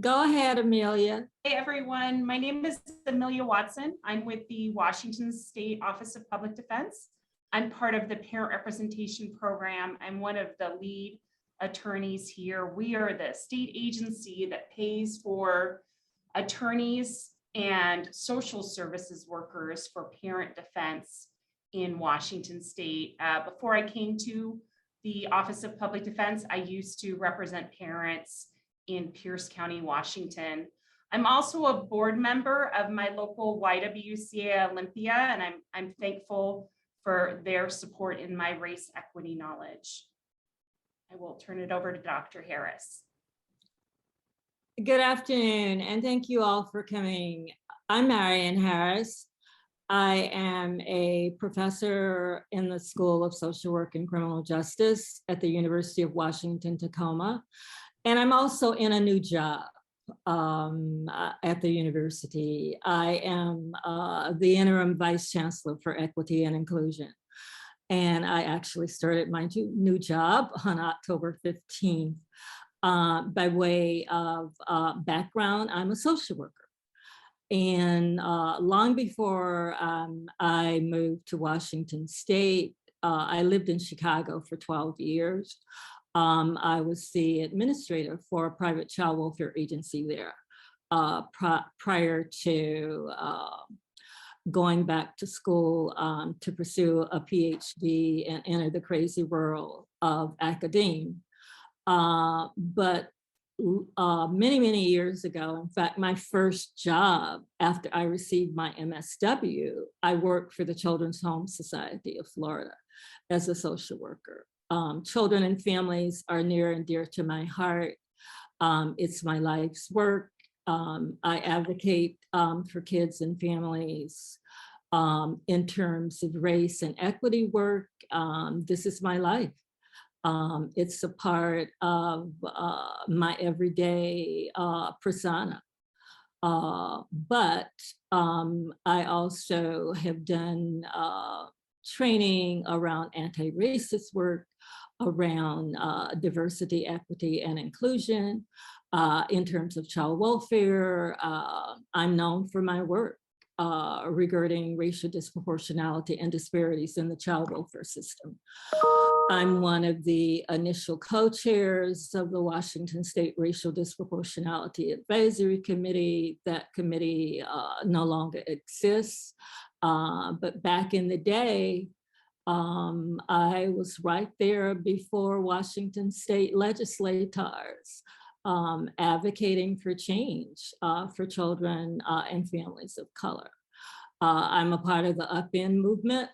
Go ahead, Amelia. Hey everyone, my name is Amelia Watson. I'm with the Washington State Office of Public Defense. I'm part of the Parent Representation Program. I'm one of the lead attorneys here. We are the state agency that pays for attorneys and social services workers for parent defense in Washington State. Before I came to the Office of Public Defense, I used to represent parents in Pierce County, Washington. I'm also a board member of my local YWCA Olympia, and I'm thankful for their support in my race equity knowledge. I will turn it over to Dr. Harris. Good afternoon, and thank you all for coming. I'm Marian Harris. I am a professor in the School of Social Work and Criminal Justice at the University of Washington, Tacoma. And I'm also in a new job at the university. I am the interim vice chancellor for equity and inclusion. And I actually started my new job on October 15th. By way of background, I'm a social worker. And long before I moved to Washington State, I lived in Chicago for 12 years. I was the administrator for a private child welfare agency there prior to going back to school to pursue a PhD and enter the crazy world of academia. But many years ago, in fact, my first job after I received my MSW, I worked for the Children's Home Society of Florida as a social worker. Children and families are near and dear to my heart. It's my life's work. I advocate for kids and families in terms of race and equity work. This is my life. It's a part of my everyday persona. But I also have done training around anti-racist work, around diversity, equity, and inclusion. In terms of child welfare, I'm known for my work regarding racial disproportionality and disparities in the child welfare system. I'm one of the initial co-chairs of the Washington State Racial Disproportionality Advisory Committee. That committee no longer exists. But back in the day, I was right there before Washington State legislators advocating for change for children and families of color. I'm a part of the Up In movement,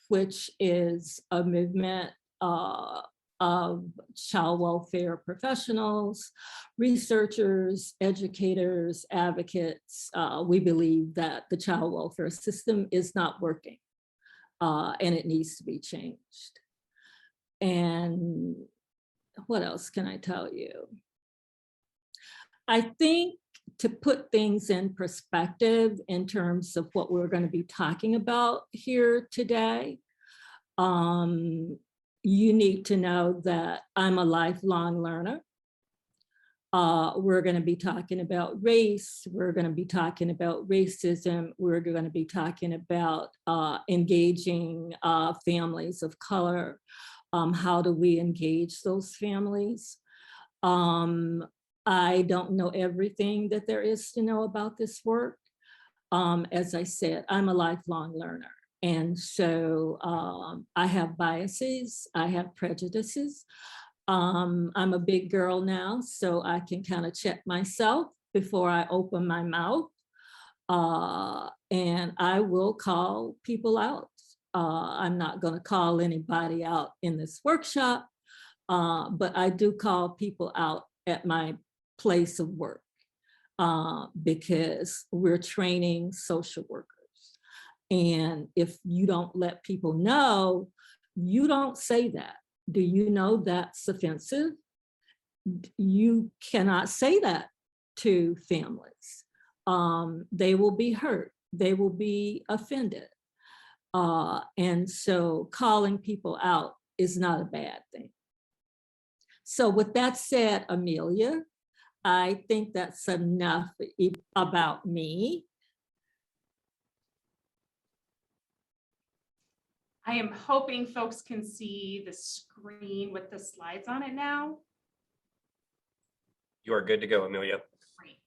which is a movement of child welfare professionals, researchers, educators, advocates. We believe that the child welfare system is not working and it needs to be changed. And what else can I tell you? I think to put things in perspective in terms of what we're going to be talking about here today, you need to know that I'm a lifelong learner. We're going to be talking about race. We're going to be talking about racism. We're going to be talking about engaging families of color. How do we engage those families? I don't know everything that there is to know about this work. As I said, I'm a lifelong learner. And so I have biases, I have prejudices. I'm a big girl now, so I can kind of check myself before I open my mouth. And I will call people out. I'm not going to call anybody out in this workshop, but I do call people out at my place of work because we're training social workers. And if you don't let people know, you don't say that. Do you know that's offensive? You cannot say that to families. They will be hurt. They will be offended. And so calling people out is not a bad thing. So with that said, Amelia, I think that's enough about me. I am hoping folks can see the screen with the slides on it now. You are good to go, Amelia. Great.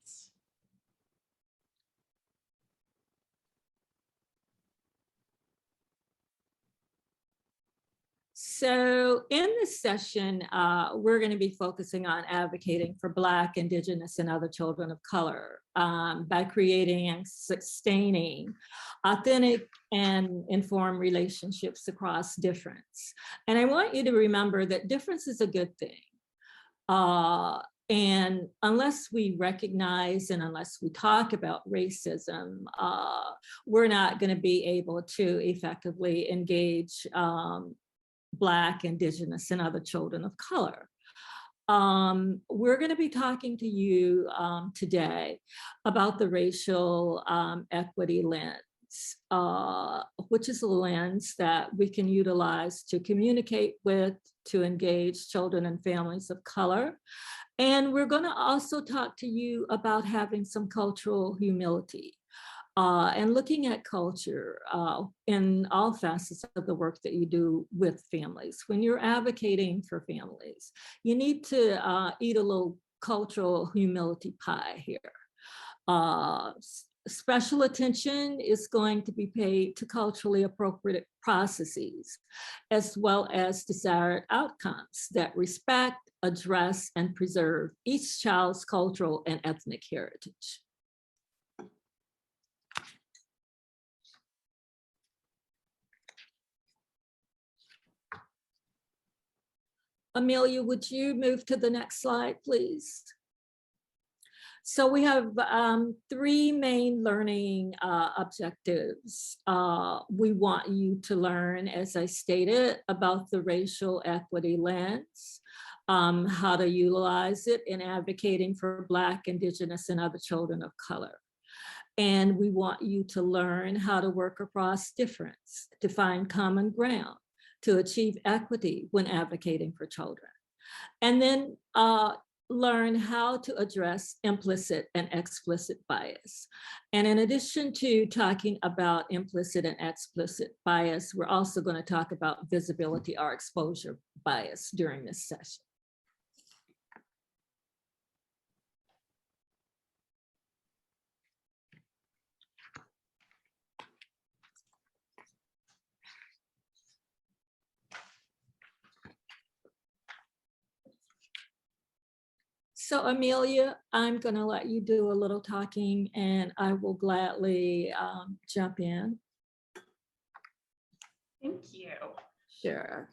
So in this session, we're going to be focusing on advocating for Black, Indigenous, and other children of color by creating and sustaining authentic and informed relationships across difference. And I want you to remember that difference is a good thing. And unless we recognize and unless we talk about racism, we're not going to be able to effectively engage Black, Indigenous, and other children of color. We're going to be talking to you today about the racial equity lens, which is a lens that we can utilize to communicate with, to engage children and families of color. And we're going to also talk to you about having some cultural humility. And looking at culture in all facets of the work that you do with families. When you're advocating for families, you need to eat a little cultural humility pie here. Special attention is going to be paid to culturally appropriate processes, as well as desired outcomes that respect, address, and preserve each child's cultural and ethnic heritage. Amelia, would you move to the next slide, please? So we have three main learning objectives. We want you to learn, as I stated, about the racial equity lens, how to utilize it in advocating for Black, Indigenous, and other children of color. And we want you to learn how to work across difference, to find common ground, to achieve equity when advocating for children. And then learn how to address implicit and explicit bias. And in addition to talking about implicit and explicit bias, we're also going to talk about visibility or exposure bias during this session. So Amelia, I'm going to let you do a little talking and I will gladly jump in. Thank you. Sure.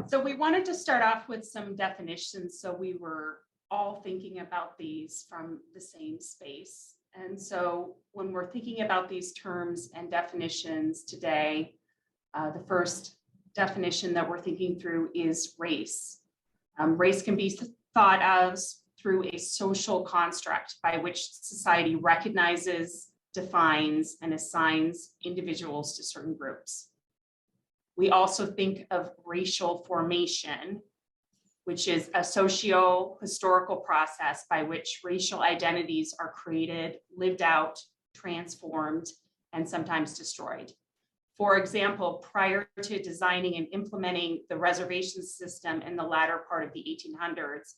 So we wanted to start off with some definitions. So we were all thinking about these from the same space. And so when we're thinking about these terms and definitions today, the first definition that we're thinking through is race. Race can be thought of through a social construct by which society recognizes, defines, and assigns individuals to certain groups. We also think of racial formation, which is a socio-historical process by which racial identities are created, lived out, transformed, and sometimes destroyed. For example, prior to designing and implementing the reservation system in the latter part of the 1800s,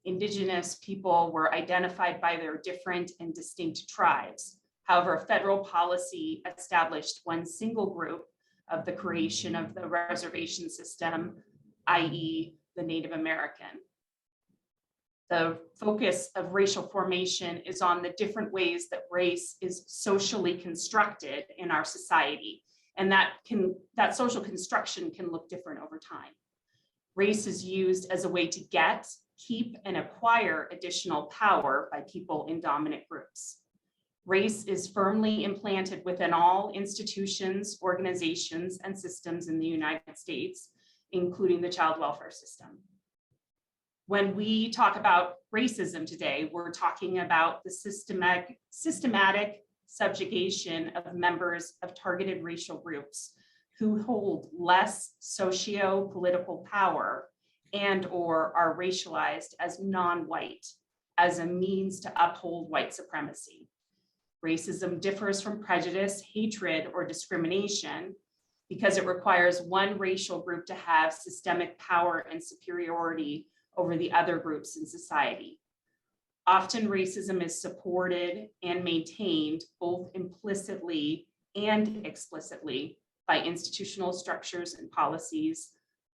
Indigenous people were identified by their different and distinct tribes. However, federal policy established one single group of the creation of the reservation system, i.e. the Native American. The focus of racial formation is on the different ways that race is socially constructed in our society. And that social construction can look different over time. Race is used as a way to get, keep, and acquire additional power by people in dominant groups. Race is firmly implanted within all institutions, organizations, and systems in the United States, including the child welfare system. When we talk about racism today, we're talking about the systematic subjugation of members of targeted racial groups who hold less socio-political power and or are racialized as non-white as a means to uphold white supremacy. Racism differs from prejudice, hatred, or discrimination because it requires one racial group to have systemic power and superiority over the other groups in society. Often racism is supported and maintained both implicitly and explicitly by institutional structures and policies,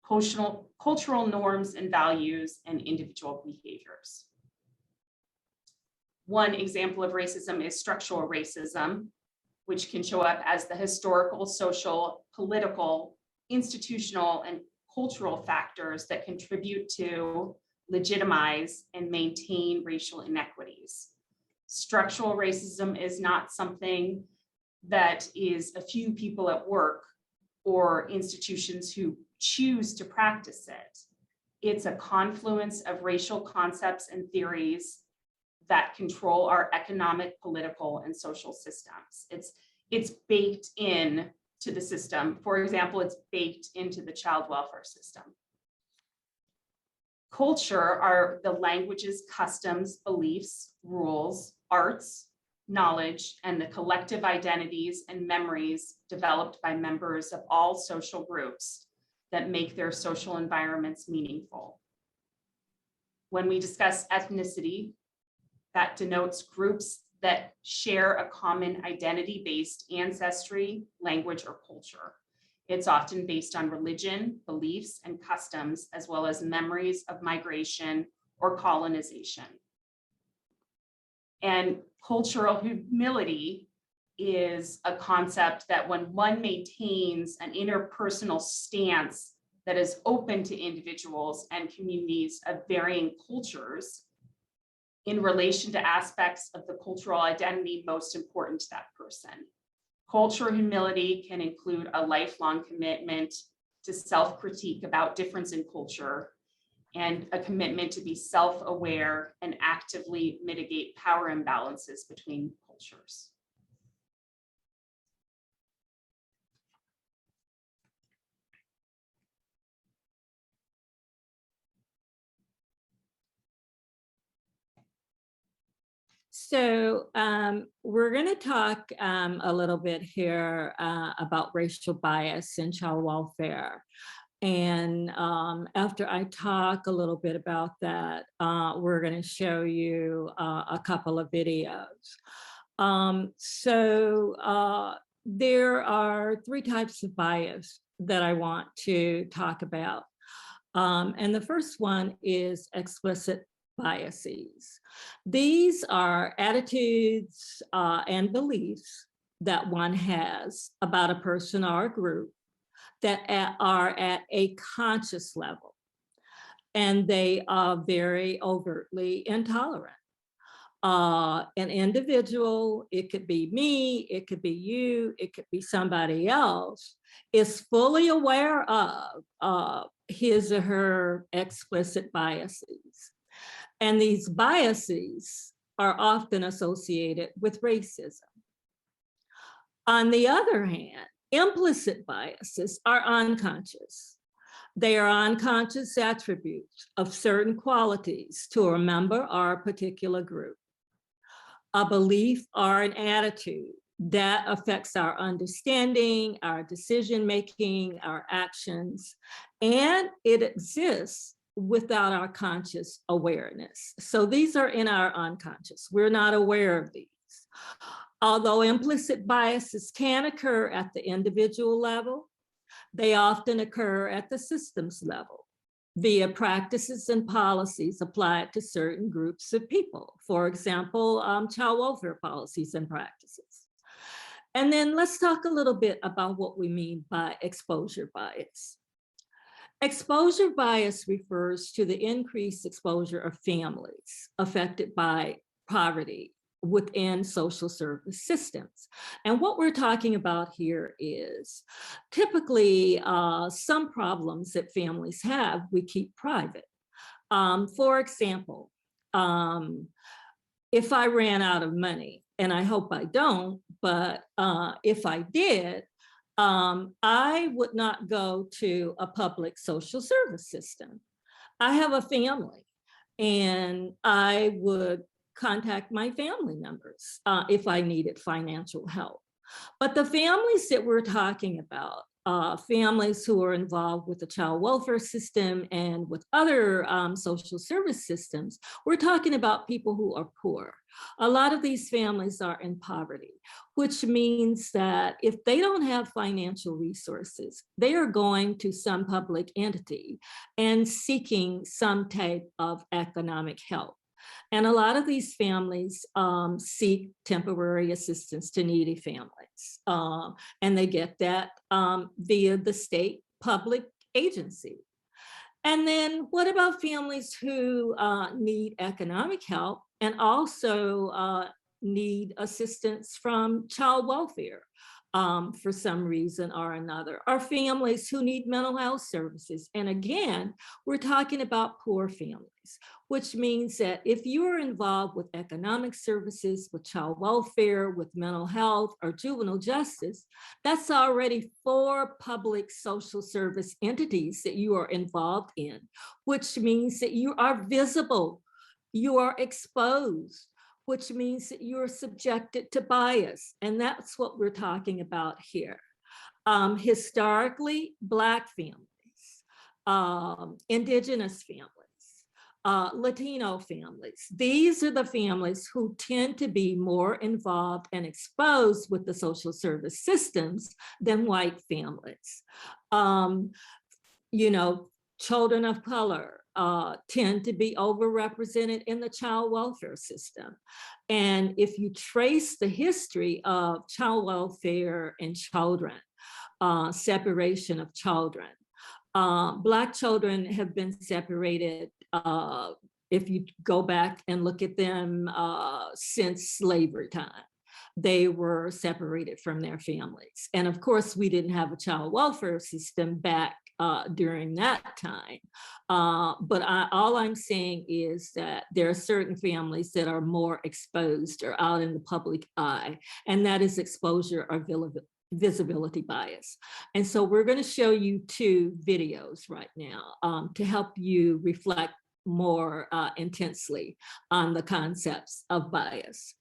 cultural norms and values, and individual behaviors. One example of racism is structural racism, which can show up as the historical, social, political, institutional, and cultural factors that contribute to legitimize and maintain racial inequities. Structural racism is not something that is a few people at work or institutions who choose to practice it. It's a confluence of racial concepts and theories that control our economic, political, and social systems. It's baked in to the system. For example, it's baked into the child welfare system. Culture are the languages, customs, beliefs, rules, arts, knowledge, and the collective identities and memories developed by members of all social groups that make their social environments meaningful. When we discuss ethnicity, that denotes groups that share a common identity-based ancestry, language, or culture. It's often based on religion, beliefs, and customs, as well as memories of migration or colonization. And cultural humility is a concept that when one maintains an interpersonal stance that is open to individuals and communities of varying cultures in relation to aspects of the cultural identity most important to that person. Cultural humility can include a lifelong commitment to self-critique about difference in culture and a commitment to be self-aware and actively mitigate power imbalances between cultures. So we're going to talk a little bit here about racial bias in child welfare. And after I talk a little bit about that, we're going to show you a couple of videos. There are three types of bias that I want to talk about. And the first one is explicit biases. These are attitudes and beliefs that one has about a person or a group that are at a conscious level, and they are very overtly intolerant. An individual, it could be me, it could be you, it could be somebody else, is fully aware of his or her explicit biases. And these biases are often associated with racism. On the other hand, implicit biases are unconscious. They are unconscious attributes of certain qualities to a member or a particular group. A belief or an attitude that affects our understanding, our decision-making, our actions, and it exists without our conscious awareness. So these are in our unconscious. We're not aware of these. Although implicit biases can occur at the individual level, they often occur at the systems level via practices and policies applied to certain groups of people. For example, child welfare policies and practices. And then let's talk a little bit about what we mean by exposure bias. Exposure bias refers to the increased exposure of families affected by poverty within social service systems. And what we're talking about here is typically some problems that families have, we keep private. For example, if I ran out of money, and I hope I don't, but if I did, I would not go to a public social service system. I have a family, and I would contact my family members if I needed financial help. But the families that we're talking about, families who are involved with the child welfare system and with other social service systems, we're talking about people who are poor. A lot of these families are in poverty, which means that if they don't have financial resources, they are going to some public entity and seeking some type of economic help. And a lot of these families seek temporary assistance to needy families. And they get that via the state public agency. And then what about families who need economic help and also need assistance from child welfare for some reason or another, or families who need mental health services? And again, we're talking about poor families, which means that if you are involved with economic services, with child welfare, with mental health or juvenile justice, that's already 4 public social service entities that you are involved in, which means that you are visible, you are exposed, which means that you're subjected to bias. And that's what we're talking about here. Historically, Black families, Indigenous families, Latino families. These are the families who tend to be more involved and exposed with the social service systems than white families. You know, children of color tend to be overrepresented in the child welfare system. And if you trace the history of child welfare and children, separation of children, Black children have been separated, if you go back and look at them since slavery time. They were separated from their families. And of course, we didn't have a child welfare system back during that time. But all I'm saying is that there are certain families that are more exposed or out in the public eye, and that is exposure or visibility bias. And so we're going to show you 2 videos right now to help you reflect more intensely on the concepts of bias.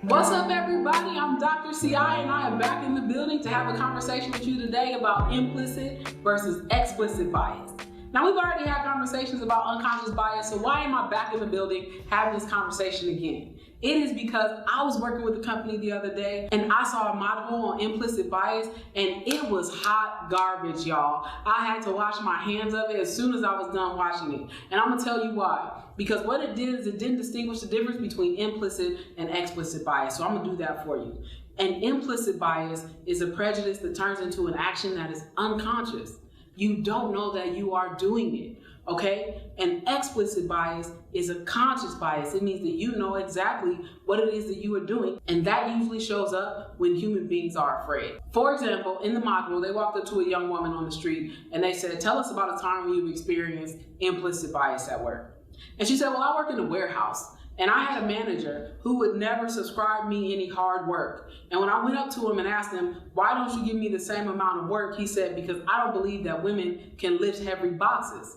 What's up, everybody? I'm Dr. CI, and I am back in the building to have a conversation with you today about implicit versus explicit bias. Now, we've already had conversations about unconscious bias, so why am I back in the building having this conversation again? It is because I was working with a company the other day and I saw a module on implicit bias, and it was hot garbage, y'all. I had to wash my hands of it as soon as I was done watching it. And I'm gonna tell you why. Because what it did is it didn't distinguish the difference between implicit and explicit bias. So I'm gonna do that for you. An implicit bias is a prejudice that turns into an action that is unconscious. You don't know that you are doing it, okay? An explicit bias is a conscious bias. It means that you know exactly what it is that you are doing, and that usually shows up when human beings are afraid. For example, in the module, they walked up to a young woman on the street and they said, tell us about a time when you've experienced implicit bias at work. And she said, well, I work in a warehouse, and I had a manager who would never subscribe me any hard work. And when I went up to him and asked him, why don't you give me the same amount of work? He said, because I don't believe that women can lift heavy boxes.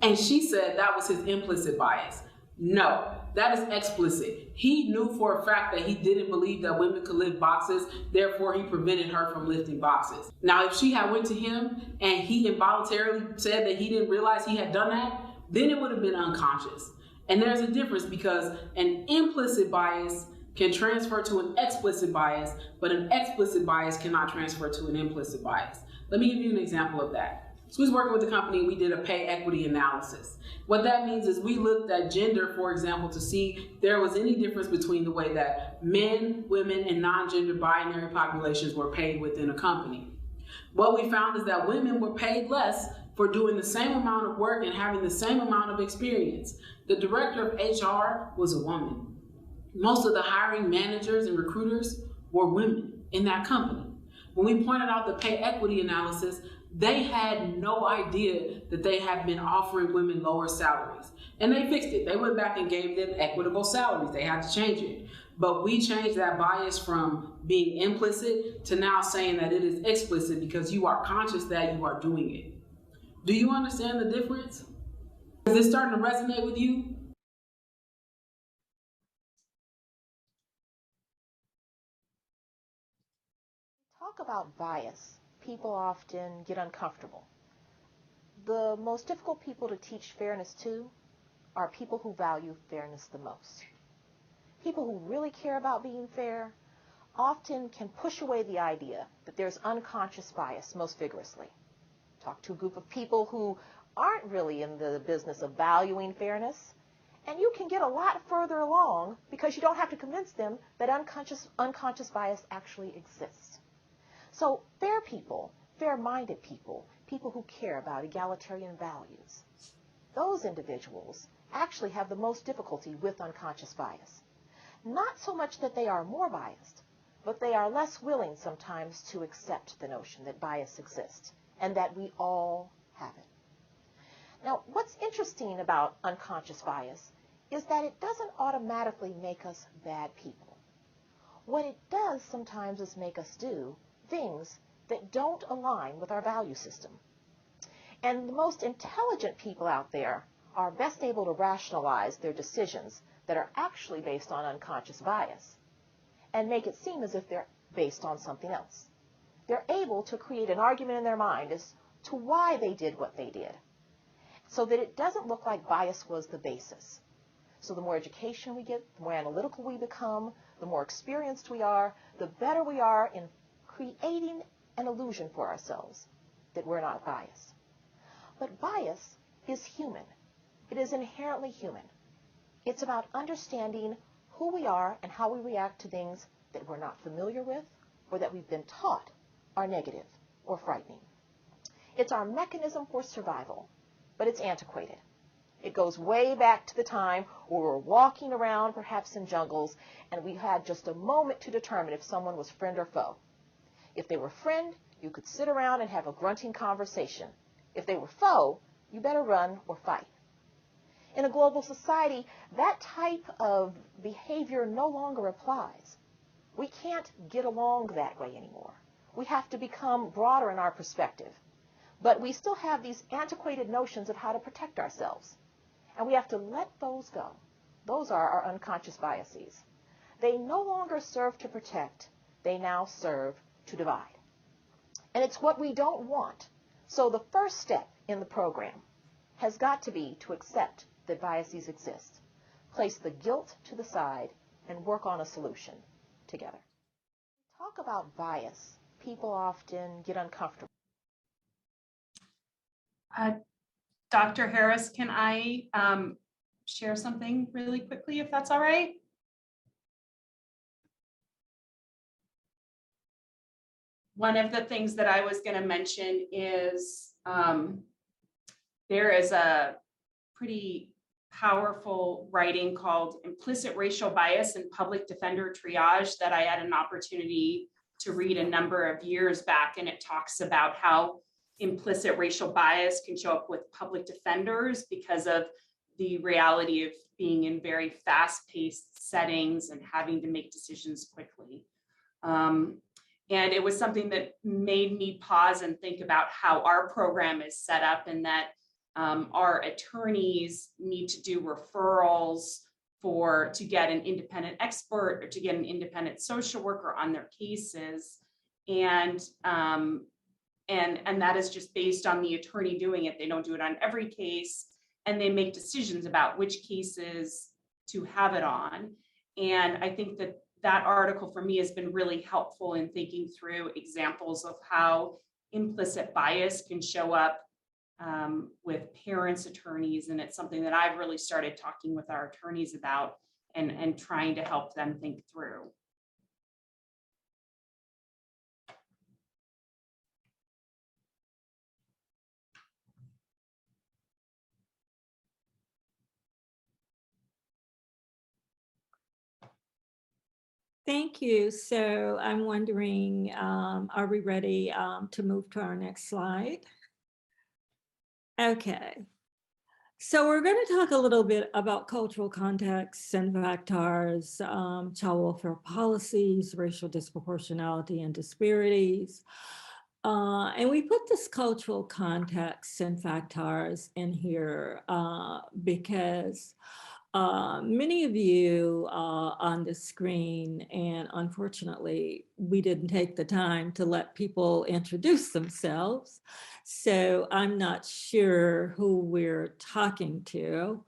And she said that was his implicit bias. No, that is explicit. He knew for a fact that he didn't believe that women could lift boxes, therefore he prevented her from lifting boxes. Now, if she had went to him and he involuntarily said that he didn't realize he had done that, then it would have been unconscious. And there's a difference, because an implicit bias can transfer to an explicit bias, but an explicit bias cannot transfer to an implicit bias. Let me give you an example of that. So we was working with a company, we did a pay equity analysis. What that means is we looked at gender, for example, to see if there was any difference between the way that men, women, and non-gender binary populations were paid within a company. What we found is that women were paid less for doing the same amount of work and having the same amount of experience. The director of HR was a woman. Most of the hiring managers and recruiters were women in that company. When we pointed out the pay equity analysis, they had no idea that they had been offering women lower salaries. And they fixed it. They went back and gave them equitable salaries. They had to change it. But we changed that bias from being implicit to now saying that it is explicit, because you are conscious that you are doing it. Do you understand the difference? Is this starting to resonate with you? Talk about bias, people often get uncomfortable. The most difficult people to teach fairness to are people who value fairness the most. People who really care about being fair often can push away the idea that there's unconscious bias most vigorously. Talk to a group of people who aren't really in the business of valuing fairness, and you can get a lot further along because you don't have to convince them that unconscious bias actually exists. So fair people, fair-minded people, people who care about egalitarian values, those individuals actually have the most difficulty with unconscious bias. Not so much that they are more biased, but they are less willing sometimes to accept the notion that bias exists and that we all have it. Now, what's interesting about unconscious bias is that it doesn't automatically make us bad people. What it does sometimes is make us do things that don't align with our value system. And the most intelligent people out there are best able to rationalize their decisions that are actually based on unconscious bias and make it seem as if they're based on something else. They're able to create an argument in their mind as to why they did what they did, so that it doesn't look like bias was the basis. So the more education we get, the more analytical we become, the more experienced we are, the better we are in creating an illusion for ourselves that we're not biased. But bias is human. It is inherently human. It's about understanding who we are and how we react to things that we're not familiar with or that we've been taught are negative or frightening. It's our mechanism for survival, but it's antiquated. It goes way back to the time where we're walking around, perhaps in jungles, and we had just a moment to determine if someone was friend or foe. If they were friend, you could sit around and have a grunting conversation. If they were foe, you better run or fight. In a global society, that type of behavior no longer applies. We can't get along that way anymore. We have to become broader in our perspective. But we still have these antiquated notions of how to protect ourselves. And we have to let those go. Those are our unconscious biases. They no longer serve to protect. They now serve to divide. And it's what we don't want. So the first step in the program has got to be to accept that biases exist, place the guilt to the side, and work on a solution together. Talk about bias. People often get uncomfortable. Dr. Harris, can I share something really quickly, if that's all right? One of the things that I was going to mention is there is a pretty powerful writing called Implicit Racial Bias in Public Defender Triage that I had an opportunity to read a number of years back, and it talks about how implicit racial bias can show up with public defenders because of the reality of being in very fast-paced settings and having to make decisions quickly. And it was something that made me pause and think about how our program is set up, and that our attorneys need to do referrals to get an independent expert or to get an independent social worker on their cases. And that is just based on the attorney doing it. They don't do it on every case, and they make decisions about which cases to have it on. And I think that that article for me has been really helpful in thinking through examples of how implicit bias can show up with parents' attorneys. And it's something that I've really started talking with our attorneys about and trying to help them think through. Thank you. So I'm wondering, are we ready to move to our next slide? Okay. So we're going to talk a little bit about cultural contexts and factors, child welfare policies, racial disproportionality and disparities. And we put this cultural context and factors in here because many of you on the screen, and unfortunately, we didn't take the time to let people introduce themselves. So I'm not sure who we're talking to.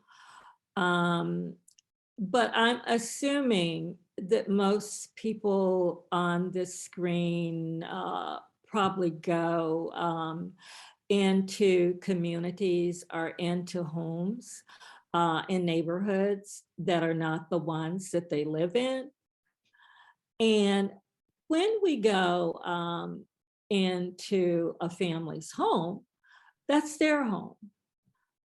But I'm assuming that most people on this screen probably go into communities or into homes in neighborhoods that are not the ones that they live in. And when we go into a family's home, that's their home.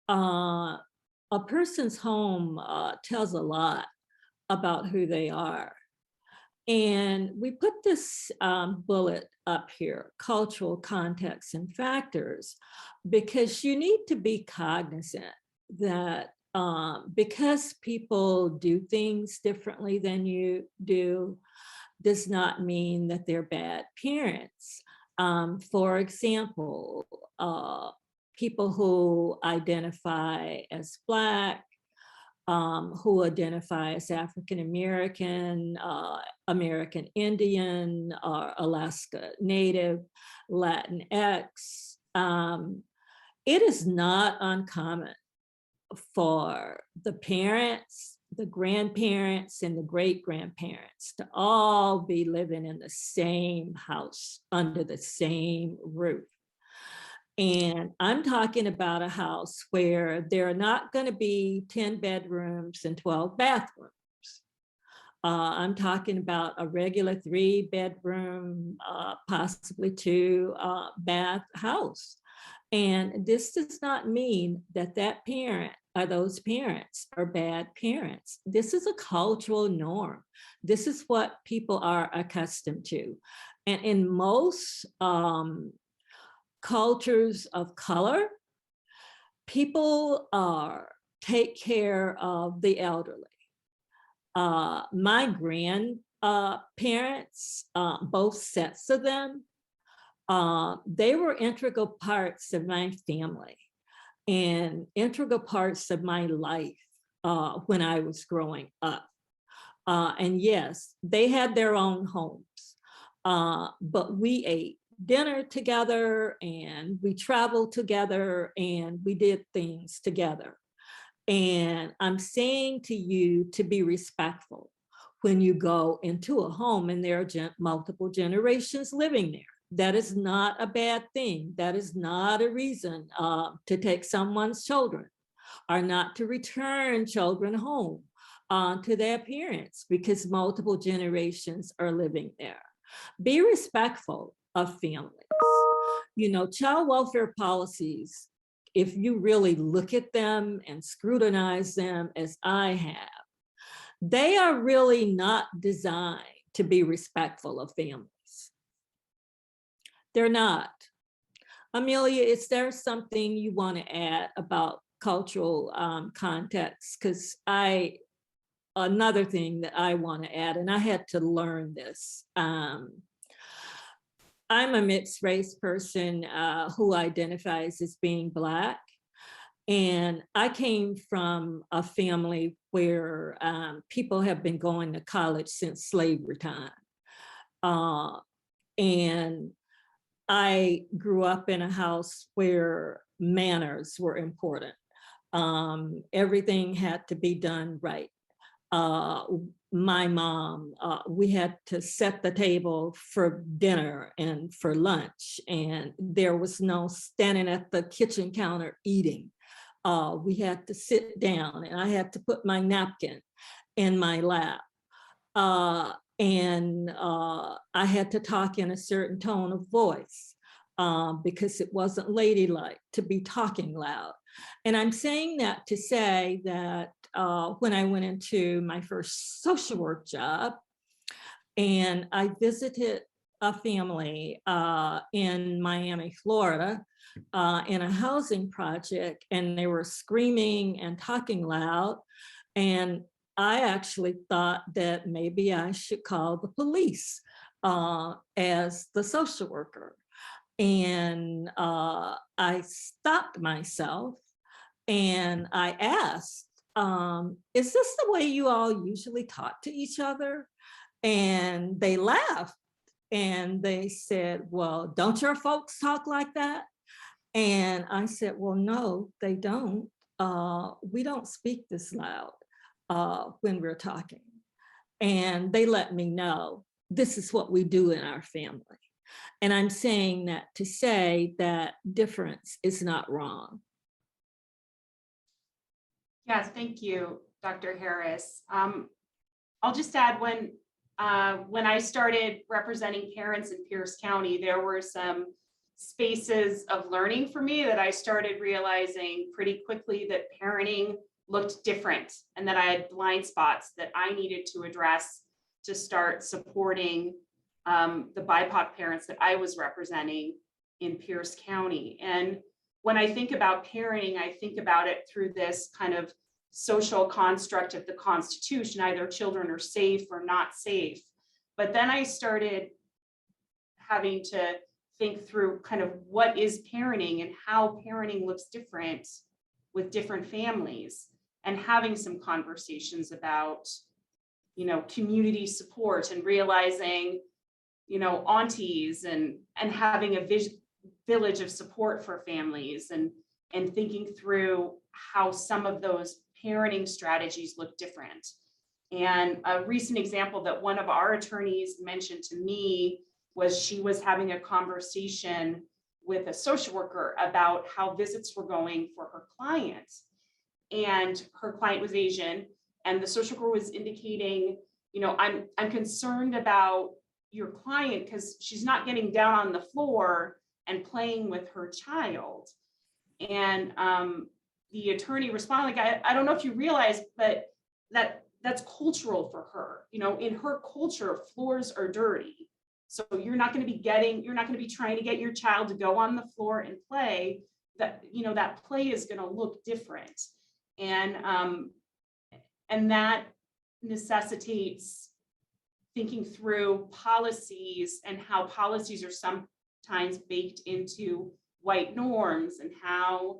A person's home tells a lot about who they are. And we put this bullet up here, cultural context and factors, because you need to be cognizant that because people do things differently than you do, does not mean that they're bad parents. For example, people who identify as Black, who identify as African American, American Indian, or Alaska Native, Latinx. It is not uncommon for the parents, the grandparents, and the great-grandparents to all be living in the same house under the same roof. And I'm talking about a house where there are not going to be 10 bedrooms and 12 bathrooms. I'm talking about a regular 3-bedroom, possibly 2-bath house. And this does not mean that that parent or those parents are bad parents. This is a cultural norm. This is what people are accustomed to. And in most cultures of color, people take care of the elderly. My grandparents, both sets of them, they were integral parts of my family and integral parts of my life when I was growing up. And yes, they had their own homes, but we ate dinner together and we traveled together and we did things together. And I'm saying to you to be respectful when you go into a home and there are multiple generations living there. That is not a bad thing. That is not a reason to take someone's children or not to return children home to their parents because multiple generations are living there. Be respectful of families. You know, child welfare policies, if you really look at them and scrutinize them as I have, they are really not designed to be respectful of families. They're not. Amelia, is there something you want to add about cultural context? Because another thing that I want to add, and I had to learn this. I'm a mixed race person who identifies as being Black. And I came from a family where people have been going to college since slavery time. And I grew up in a house where manners were important. Everything had to be done right. My mom, we had to set the table for dinner and for lunch, and there was no standing at the kitchen counter eating. We had to sit down and I had to put my napkin in my lap. And I had to talk in a certain tone of voice because it wasn't ladylike to be talking loud. And I'm saying that to say that when I went into my first social work job and I visited a family in Miami, Florida, in a housing project, and they were screaming and talking loud. And I actually thought that maybe I should call the police as the social worker. And I stopped myself and I asked, is this the way you all usually talk to each other? And they laughed and they said, well, don't your folks talk like that? And I said, well, no, they don't. We don't speak this loud when we're talking. And they let me know this is what we do in our family. And I'm saying that to say that difference is not wrong. Yes, thank you, Dr. Harris. I'll just add, when I started representing parents in Pierce County, there were some spaces of learning for me that I started realizing pretty quickly that parenting looked different and that I had blind spots that I needed to address to start supporting the BIPOC parents that I was representing in Pierce County. And when I think about parenting, I think about it through this kind of social construct of the Constitution, either children are safe or not safe. But then I started having to think through kind of what is parenting and how parenting looks different with different families, and having some conversations about, community support and realizing, aunties and having a village of support for families, and thinking through how some of those parenting strategies look different. And a recent example that one of our attorneys mentioned to me was she was having a conversation with a social worker about how visits were going for her client. And her client was Asian, and the social worker was indicating, I'm concerned about your client because she's not getting down on the floor and playing with her child. And the attorney responded, like, I don't know if you realize, but that's cultural for her. In her culture, floors are dirty. So you're not going to be trying to get your child to go on the floor and play. That play is going to look different. And that necessitates thinking through policies and how policies are sometimes baked into white norms, and how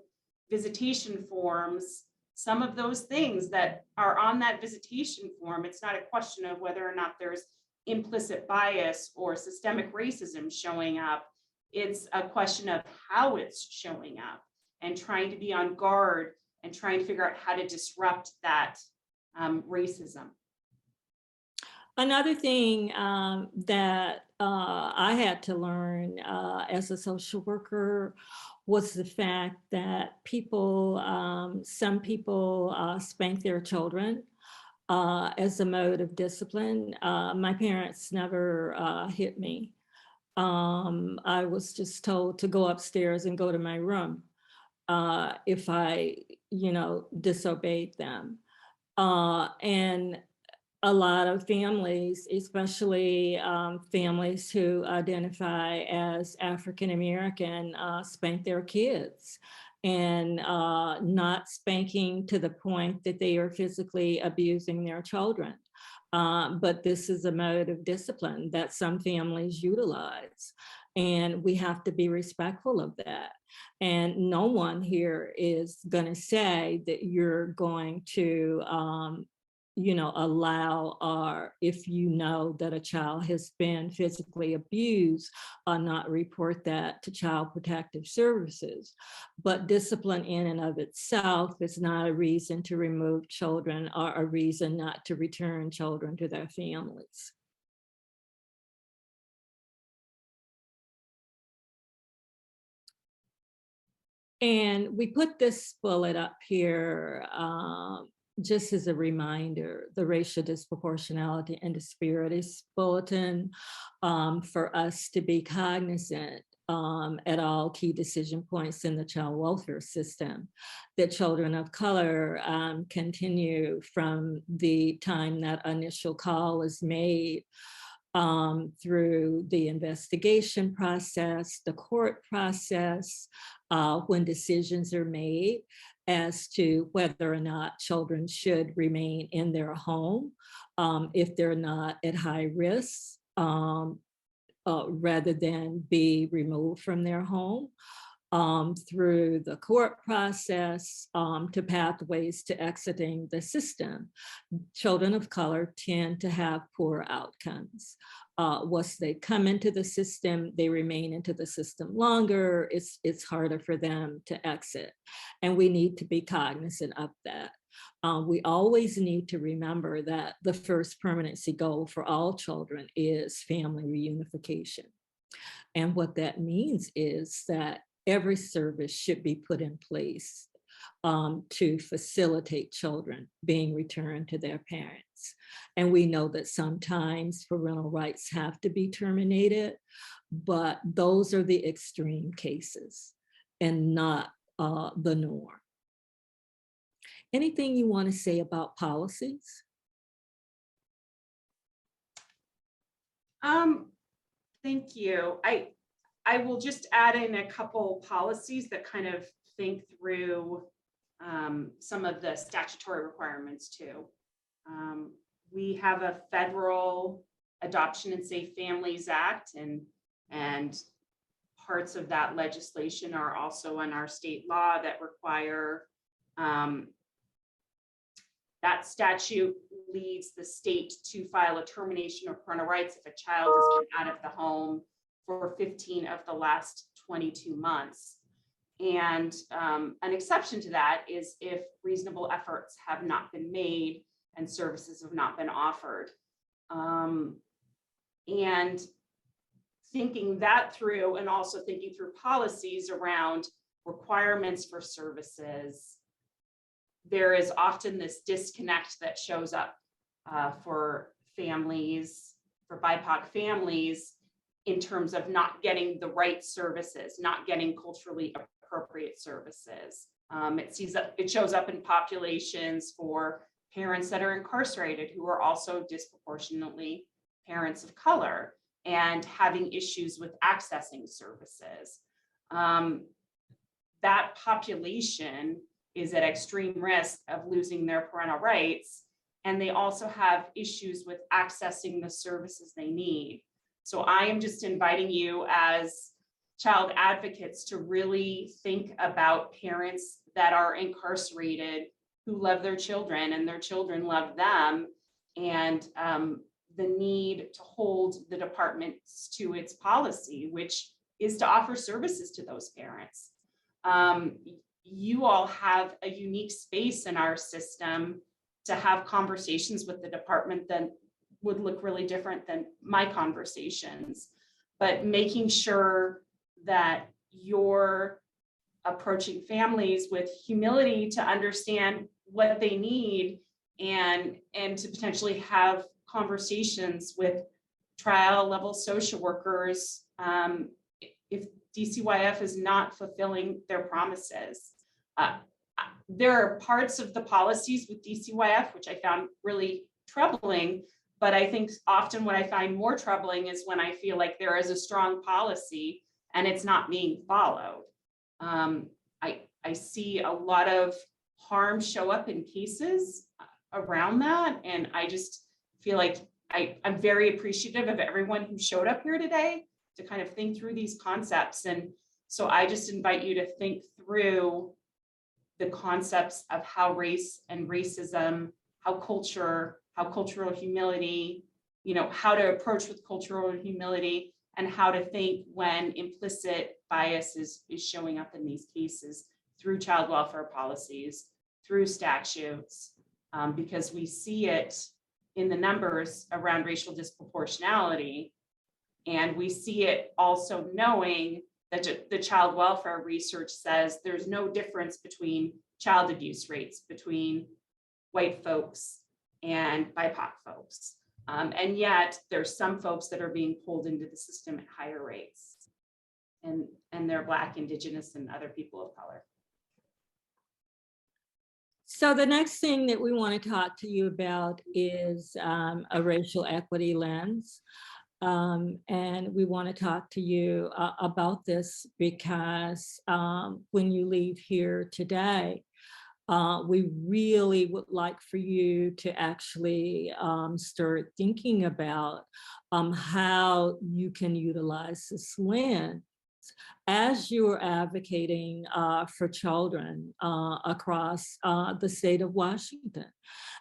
visitation forms, some of those things that are on that visitation form, it's not a question of whether or not there's implicit bias or systemic racism showing up. It's a question of how it's showing up, and trying to be on guard and trying to figure out how to disrupt that racism. Another thing that I had to learn as a social worker was the fact that some people spank their children as a mode of discipline. My parents never hit me. I was just told to go upstairs and go to my room if I, disobeyed them. And a lot of families, especially families who identify as African American, spank their kids, and not spanking to the point that they are physically abusing their children. But this is a mode of discipline that some families utilize, and we have to be respectful of that. And no one here is going to say that you're going to allow, or if you know that a child has been physically abused, not report that to Child Protective Services. But discipline in and of itself is not a reason to remove children or a reason not to return children to their families. And we put this bullet up here just as a reminder, the Racial Disproportionality and Disparities Bulletin, for us to be cognizant at all key decision points in the child welfare system, that children of color continue from the time that initial call is made through the investigation process, the court process, when decisions are made as to whether or not children should remain in their home if they're not at high risk, rather than be removed from their home. Through the court process to pathways to exiting the system. Children of color tend to have poor outcomes. Once they come into the system, they remain into the system longer. It's harder for them to exit. And we need to be cognizant of that. We always need to remember that the first permanency goal for all children is family reunification. And what that means is that every service should be put in place to facilitate children being returned to their parents. And we know that sometimes parental rights have to be terminated, but those are the extreme cases and not the norm. Anything you want to say about policies? Thank you. I will just add in a couple policies that kind of think through some of the statutory requirements too. We have a federal Adoption and Safe Families Act, and parts of that legislation are also in our state law that require that statute leads the state to file a termination of parental rights if a child has been out of the home for 15 of the last 22 months. And an exception to that is if reasonable efforts have not been made and services have not been offered. And thinking that through, and also thinking through policies around requirements for services, there is often this disconnect that shows up for families, for BIPOC families, in terms of not getting the right services, not getting culturally appropriate services. It shows up in populations for parents that are incarcerated who are also disproportionately parents of color and having issues with accessing services. That population is at extreme risk of losing their parental rights, and they also have issues with accessing the services they need. So I am just inviting you as child advocates to really think about parents that are incarcerated who love their children and their children love them, and the need to hold the departments to its policy, which is to offer services to those parents. You all have a unique space in our system to have conversations with the department that would look really different than my conversations, but making sure that you're approaching families with humility to understand what they need and to potentially have conversations with trial level social workers if DCYF is not fulfilling their promises. There are parts of the policies with DCYF which I found really troubling, but I think often what I find more troubling is when I feel like there is a strong policy and it's not being followed. I see a lot of harm show up in cases around that, and I just feel like I'm very appreciative of everyone who showed up here today to kind of think through these concepts. And so I just invite you to think through the concepts of how race and racism, how cultural humility, how to approach with cultural humility, and how to think when implicit bias is showing up in these cases through child welfare policies, through statutes, because we see it in the numbers around racial disproportionality. And we see it also knowing that the child welfare research says there's no difference between child abuse rates between white folks and BIPOC folks. And yet there's some folks that are being pulled into the system at higher rates. And they're Black, Indigenous, and other people of color. So the next thing that we want to talk to you about is a racial equity lens. And we want to talk to you about this because when you leave here today, We really would like for you to actually start thinking about how you can utilize this lens as you're advocating for children across the state of Washington.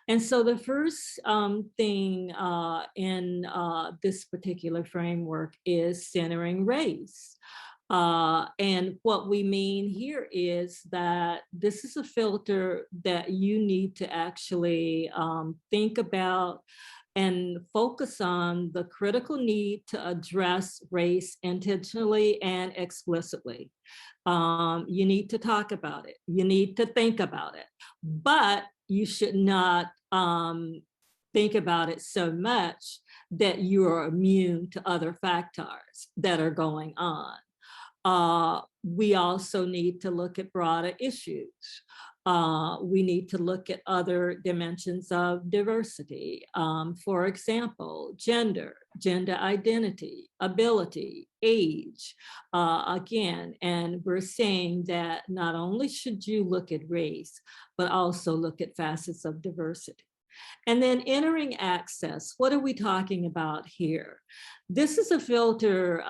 And so the first thing in this particular framework is centering race. And what we mean here is that this is a filter that you need to actually think about and focus on the critical need to address race intentionally and explicitly. You need to talk about it. You need to think about it, but you should not think about it so much that you are immune to other factors that are going on. We also need to look at broader issues. We need to look at other dimensions of diversity. For example, gender identity, ability, age, again, and we're saying that not only should you look at race, but also look at facets of diversity. And then entering access, what are we talking about here? This is a filter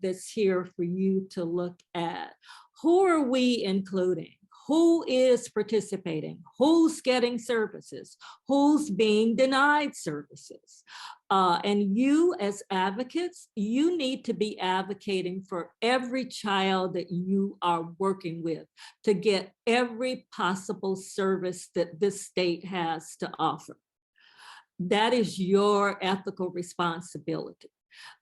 that's here for you to look at. Who are we including? Who is participating? Who's getting services? Who's being denied services? And you as advocates, you need to be advocating for every child that you are working with to get every possible service that this state has to offer. That is your ethical responsibility.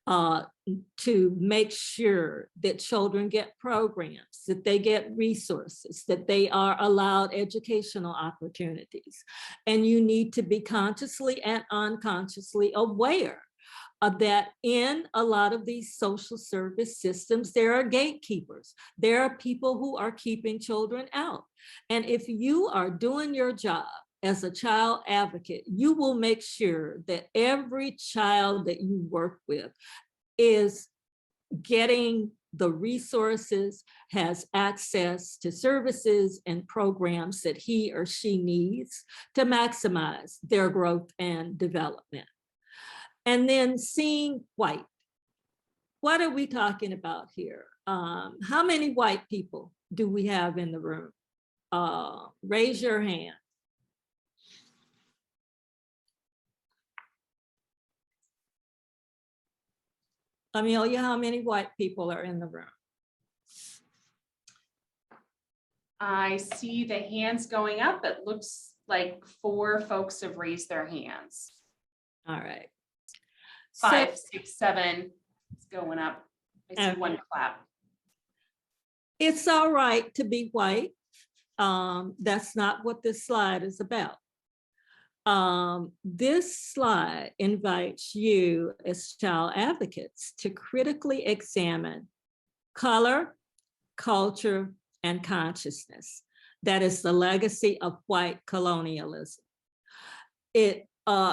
To make sure that children get programs, that they get resources, that they are allowed educational opportunities. And you need to be consciously and unconsciously aware of that in a lot of these social service systems, there are gatekeepers. There are people who are keeping children out. And if you are doing your job as a child advocate, you will make sure that every child that you work with is getting the resources, has access to services and programs that he or she needs to maximize their growth and development. And then seeing white. What are we talking about here? How many white people do we have in the room? Raise your hand. Amelia, how many white people are in the room? I see the hands going up. It looks like 4 folks have raised their hands. All right. 5, 6, 7, it's going up. I see 1 clap. It's all right to be white. That's not what this slide is about. This slide invites you as child advocates to critically examine color, culture, and consciousness. That is the legacy of white colonialism. It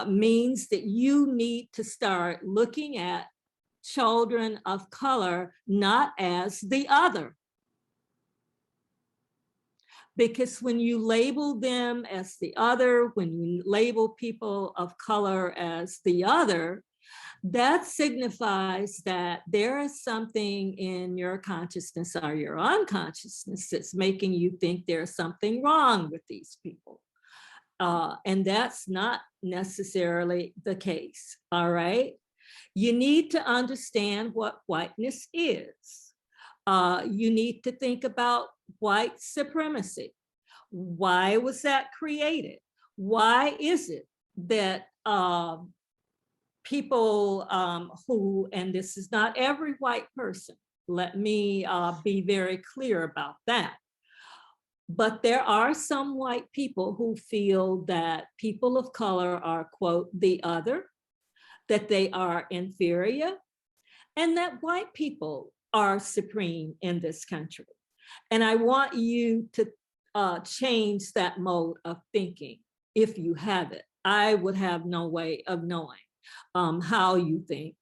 means that you need to start looking at children of color not as the other. Because when you label them as the other, when you label people of color as the other, that signifies that there is something in your consciousness or your unconsciousness that's making you think there's something wrong with these people. And that's not necessarily the case, all right? You need to understand what whiteness is. You need to think about white supremacy. Why was that created? Why is it that people who, and this is not every white person, let me be very clear about that, but there are some white people who feel that people of color are, quote, the other, that they are inferior, and that white people are supreme in this country. And I want you to change that mode of thinking if you have it. I would have no way of knowing how you think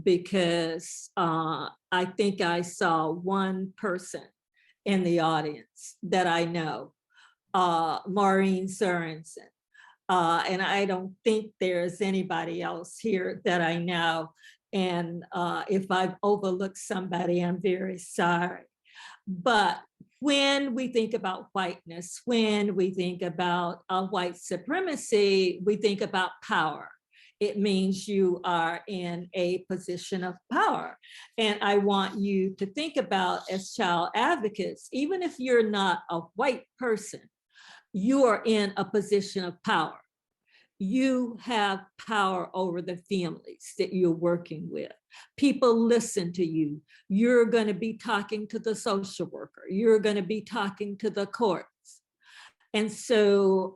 because I think I saw one person in the audience that I know Maureen Sorensen. And I don't think there's anybody else here that I know. And if I've overlooked somebody, I'm very sorry. But when we think about whiteness, when we think about white supremacy, we think about power. It means you are in a position of power. And I want you to think about, as child advocates, even if you're not a white person, you are in a position of power. You have power over the families that you're working with. People listen to you. You're going to be talking to the social worker. You're going to be talking to the courts. And so,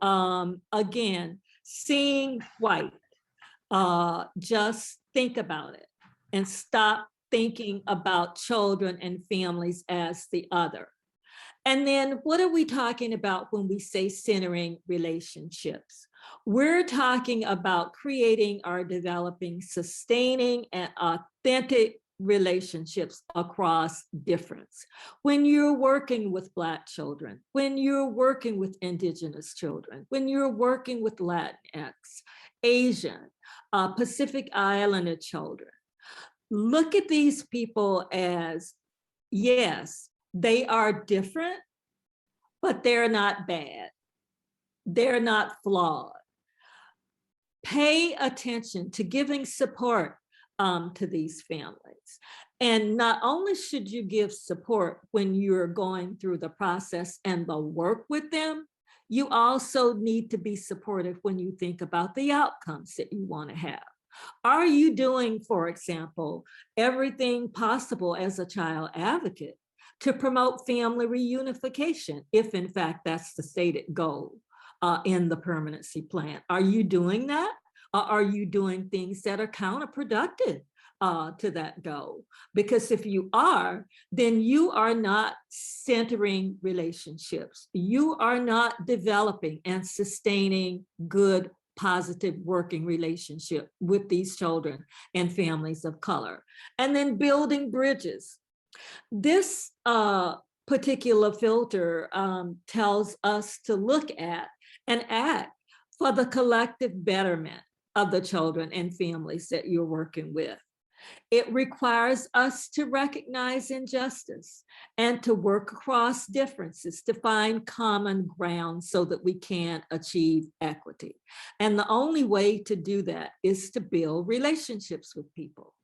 again, seeing white, just think about it and stop thinking about children and families as the other. And then what are we talking about when we say centering relationships? We're talking about creating or developing sustaining and authentic relationships across difference. When you're working with Black children, when you're working with Indigenous children, when you're working with Latinx, Asian, Pacific Islander children, look at these people as, yes, they are different, but they're not bad. They're not flawed. Pay attention to giving support to these families. And not only should you give support when you're going through the process and the work with them, you also need to be supportive when you think about the outcomes that you want to have. Are you doing, for example, everything possible as a child advocate to promote family reunification, if in fact that's the stated goal in the permanency plan? Are you doing that? Or are you doing things that are counterproductive to that goal? Because if you are, then you are not centering relationships. You are not developing and sustaining good, positive working relationship with these children and families of color. And then building bridges. This particular filter tells us to look at and act for the collective betterment of the children and families that you're working with. It requires us to recognize injustice and to work across differences to find common ground so that we can achieve equity. And the only way to do that is to build relationships with people.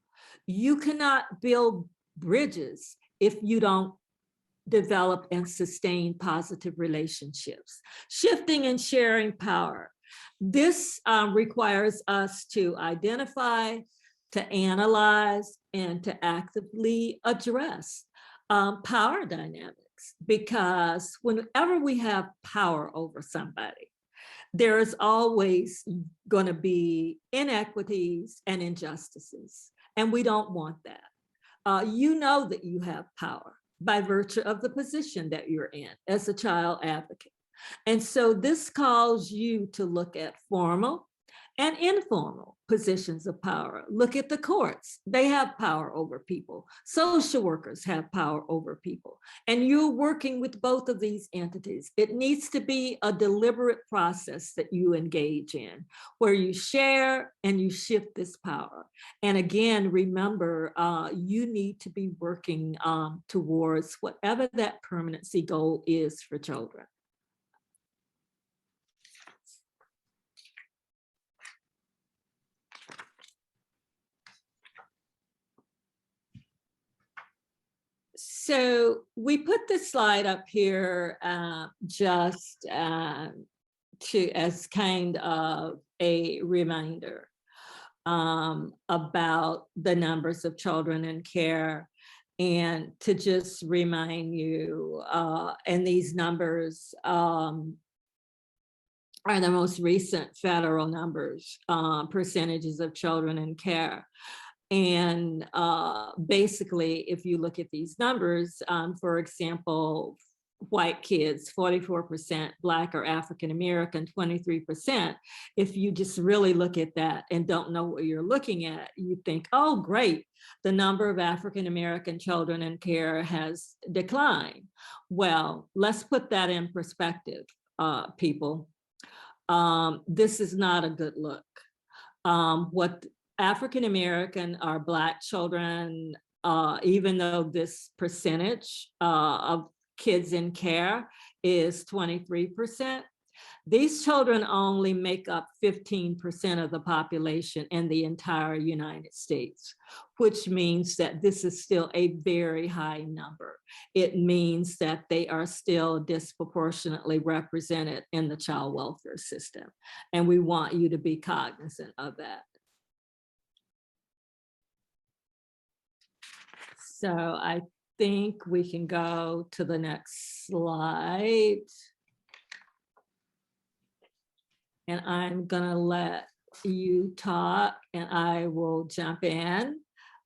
You cannot build bridges if you don't develop and sustain positive relationships. Shifting and sharing power. This requires us to identify, to analyze, and to actively address power dynamics, because whenever we have power over somebody, there is always going to be inequities and injustices, and we don't want that. You know that you have power by virtue of the position that you're in as a child advocate. And so this calls you to look at formal and informal positions of power. Look at the courts. They have power over people. Social workers have power over people. And you're working with both of these entities. It needs to be a deliberate process that you engage in, where you share and you shift this power. And again, remember, you need to be working towards whatever that permanency goal is for children. So we put this slide up here just as kind of a reminder about the numbers of children in care, and to just remind you, and these numbers are the most recent federal numbers, percentages of children in care. And basically, if you look at these numbers, for example, white kids, 44%, Black or African-American, 23%. If you just really look at that and don't know what you're looking at, you think, oh, great, the number of African-American children in care has declined. Well, let's put that in perspective. people. This is not a good look. What African American or Black children, even though this percentage of kids in care is 23%, these children only make up 15% of the population in the entire United States, which means that this is still a very high number. It means that they are still disproportionately represented in the child welfare system. And we want you to be cognizant of that. So I think we can go to the next slide. And I'm gonna let you talk and I will jump in.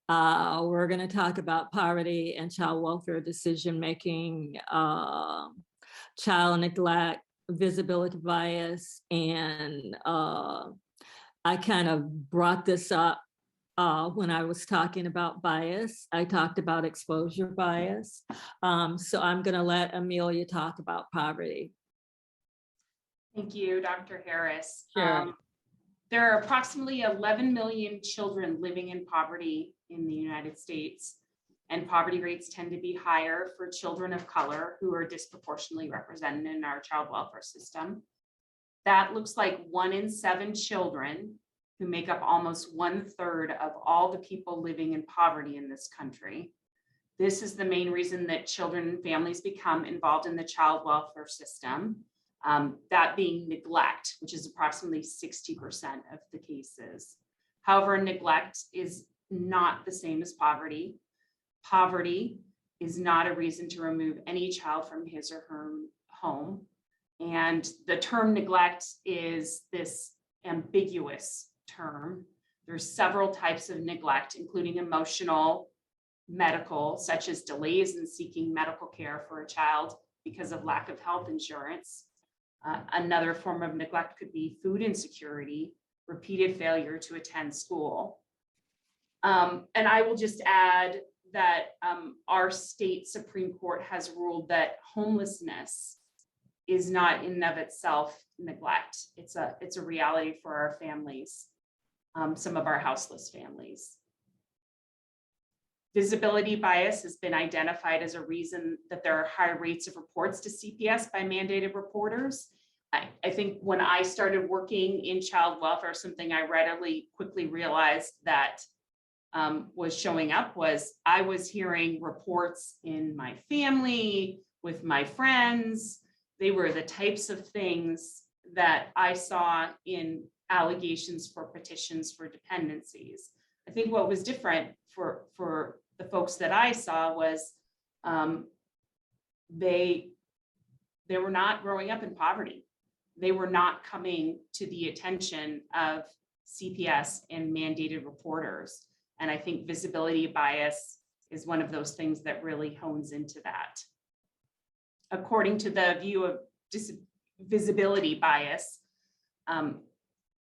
We're gonna talk about poverty and child welfare decision-making, child neglect, visibility bias, and I kind of brought this up when I was talking about bias. I talked about exposure bias. So I'm gonna let Amelia talk about poverty. Thank you, Dr. Harris. Sure. There are approximately 11 million children living in poverty in the United States, and poverty rates tend to be higher for children of color who are disproportionately represented in our child welfare system. That looks like 1 in 7 children, who make up almost 1/3 of all the people living in poverty in this country. This is the main reason that children and families become involved in the child welfare system. That being neglect, which is approximately 60% of the cases. However, neglect is not the same as poverty. Poverty is not a reason to remove any child from his or her home. And the term neglect is this ambiguous term. There's several types of neglect, including emotional, medical, such as delays in seeking medical care for a child because of lack of health insurance. Another form of neglect could be food insecurity, repeated failure to attend school. And I will just add that our state Supreme Court has ruled that homelessness is not in and of itself neglect. It's a reality for our families, some of our houseless families. Visibility bias has been identified as a reason that there are high rates of reports to CPS by mandated reporters. I think when I started working in child welfare, something I quickly realized that was showing up was I was hearing reports in my family, with my friends. They were the types of things that I saw in allegations for petitions for dependencies. I think what was different for the folks that I saw was they were not growing up in poverty. They were not coming to the attention of CPS and mandated reporters. And I think visibility bias is one of those things that really hones into that. According to the view of visibility bias,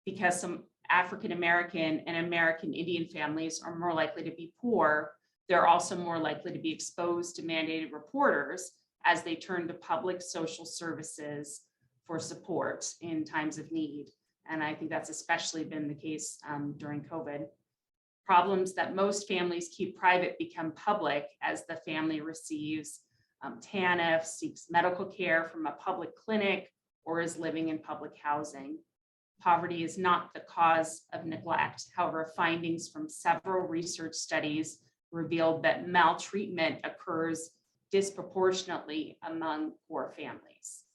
because some African American and American Indian families are more likely to be poor, they're also more likely to be exposed to mandated reporters as they turn to public social services for support in times of need. And I think that's especially been the case during COVID. Problems that most families keep private become public as the family receives TANF, seeks medical care from a public clinic, or is living in public housing. Poverty is not the cause of neglect. However, findings from several research studies revealed that maltreatment occurs disproportionately among poor families.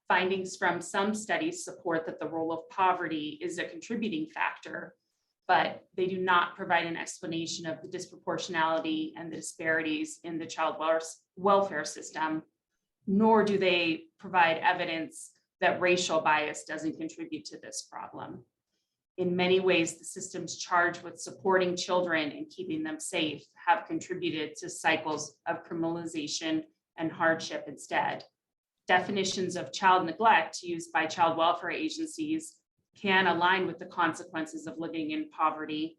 Findings from some studies support that the role of poverty is a contributing factor, but they do not provide an explanation of the disproportionality and the disparities in the child welfare system, nor do they provide evidence that racial bias doesn't contribute to this problem. In many ways, the systems charged with supporting children and keeping them safe have contributed to cycles of criminalization and hardship instead. Definitions of child neglect used by child welfare agencies can align with the consequences of living in poverty,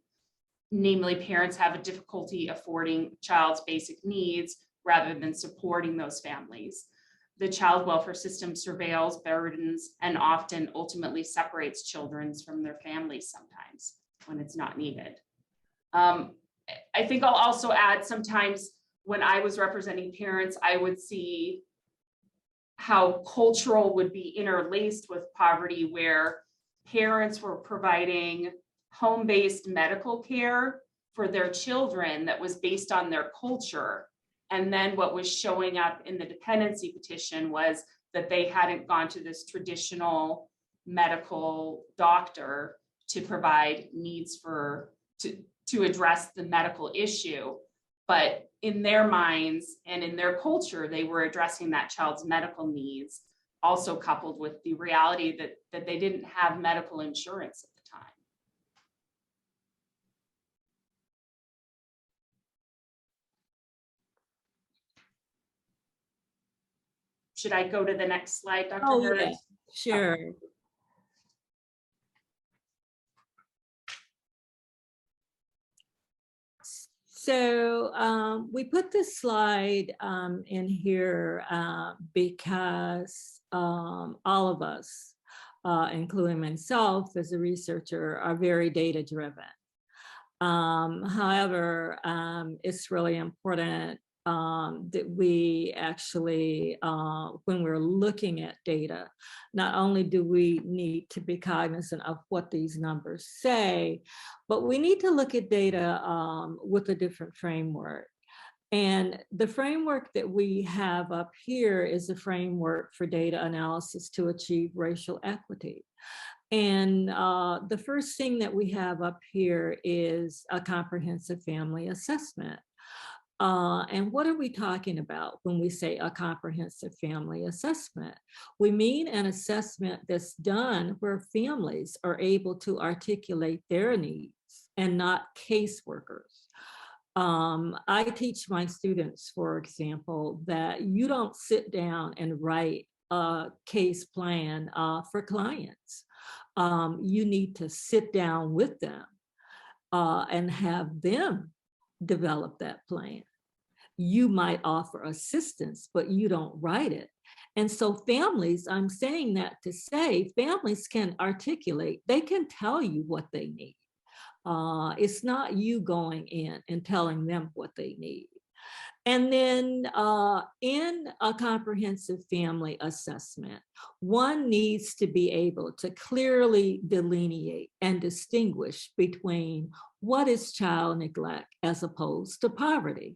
namely parents have a difficulty affording child's basic needs rather than supporting those families. The child welfare system surveils, burdens, and often ultimately separates children from their families sometimes when it's not needed. I think I'll also add, sometimes when I was representing parents, I would see how cultural would be interlaced with poverty, where parents were providing home-based medical care for their children that was based on their culture. And then what was showing up in the dependency petition was that they hadn't gone to this traditional medical doctor to provide needs to address the medical issue. But in their minds and in their culture, they were addressing that child's medical needs, also coupled with the reality that they didn't have medical insurance at the time. Should I go to the next slide, Dr. Oh, Hurd? yeah, sure. So we put this slide in here because all of us, including myself as a researcher, are very data driven. However, it's really important that we actually, when we're looking at data, not only do we need to be cognizant of what these numbers say, but we need to look at data with a different framework. And the framework that we have up here is a framework for data analysis to achieve racial equity. And the first thing that we have up here is a comprehensive family assessment. And what are we talking about when we say a comprehensive family assessment? We mean an assessment that's done where families are able to articulate their needs and not caseworkers. I teach my students, for example, that you don't sit down and write a case plan for clients. You need to sit down with them and have them develop that plan. You might offer assistance, but you don't write it. And so families, I'm saying that to say, families can articulate, they can tell you what they need. It's not you going in and telling them what they need. And then in a comprehensive family assessment, one needs to be able to clearly delineate and distinguish between what is child neglect as opposed to poverty.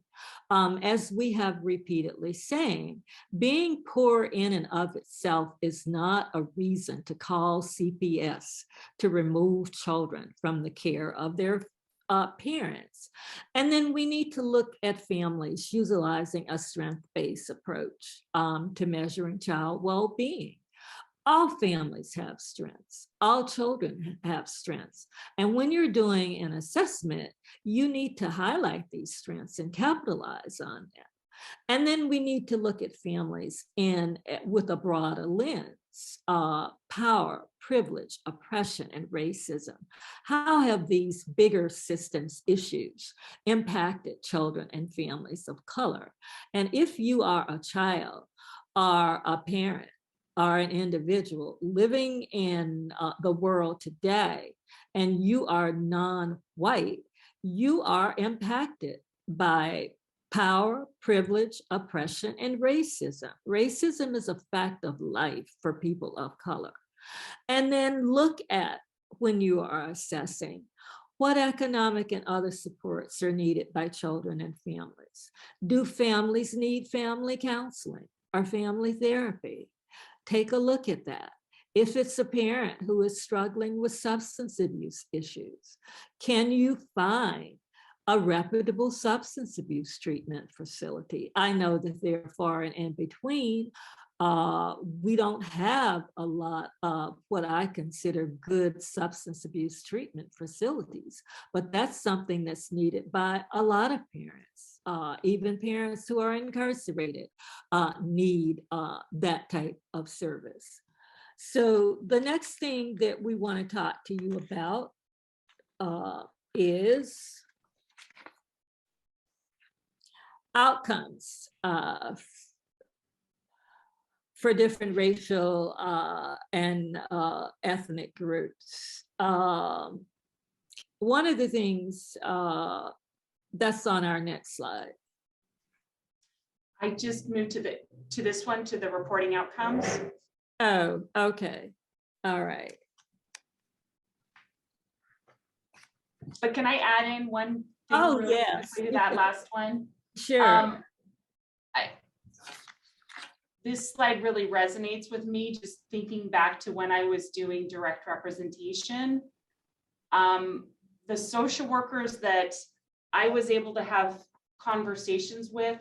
As we have repeatedly saying, being poor in and of itself is not a reason to call CPS to remove children from the care of their parents. And then we need to look at families utilizing a strength-based approach to measuring child well-being. All families have strengths. All children have strengths. And when you're doing an assessment, you need to highlight these strengths and capitalize on them. And then we need to look at families with a broader lens. Power, privilege, oppression, and racism. How have these bigger systems issues impacted children and families of color? And if you are a child or a parent or an individual living in the world today, and you are non-white, you are impacted by power, privilege, oppression, and racism. Racism is a fact of life for people of color. And then look at, when you are assessing, what economic and other supports are needed by children and families. Do families need family counseling or family therapy? Take a look at that. If it's a parent who is struggling with substance abuse issues, can you find a reputable substance abuse treatment facility? I know that they're far and in between. We don't have a lot of what I consider good substance abuse treatment facilities, but that's something that's needed by a lot of parents. Even parents who are incarcerated need that type of service. So the next thing that we want to talk to you about is outcomes for different racial and ethnic groups. One of the things that's on our next slide. I just moved to this one, to the reporting outcomes. Oh, okay. All right. But can I add in one thing? Oh, really yes. quickly to that last one? Sure. This slide really resonates with me, just thinking back to when I was doing direct representation. The social workers that I was able to have conversations with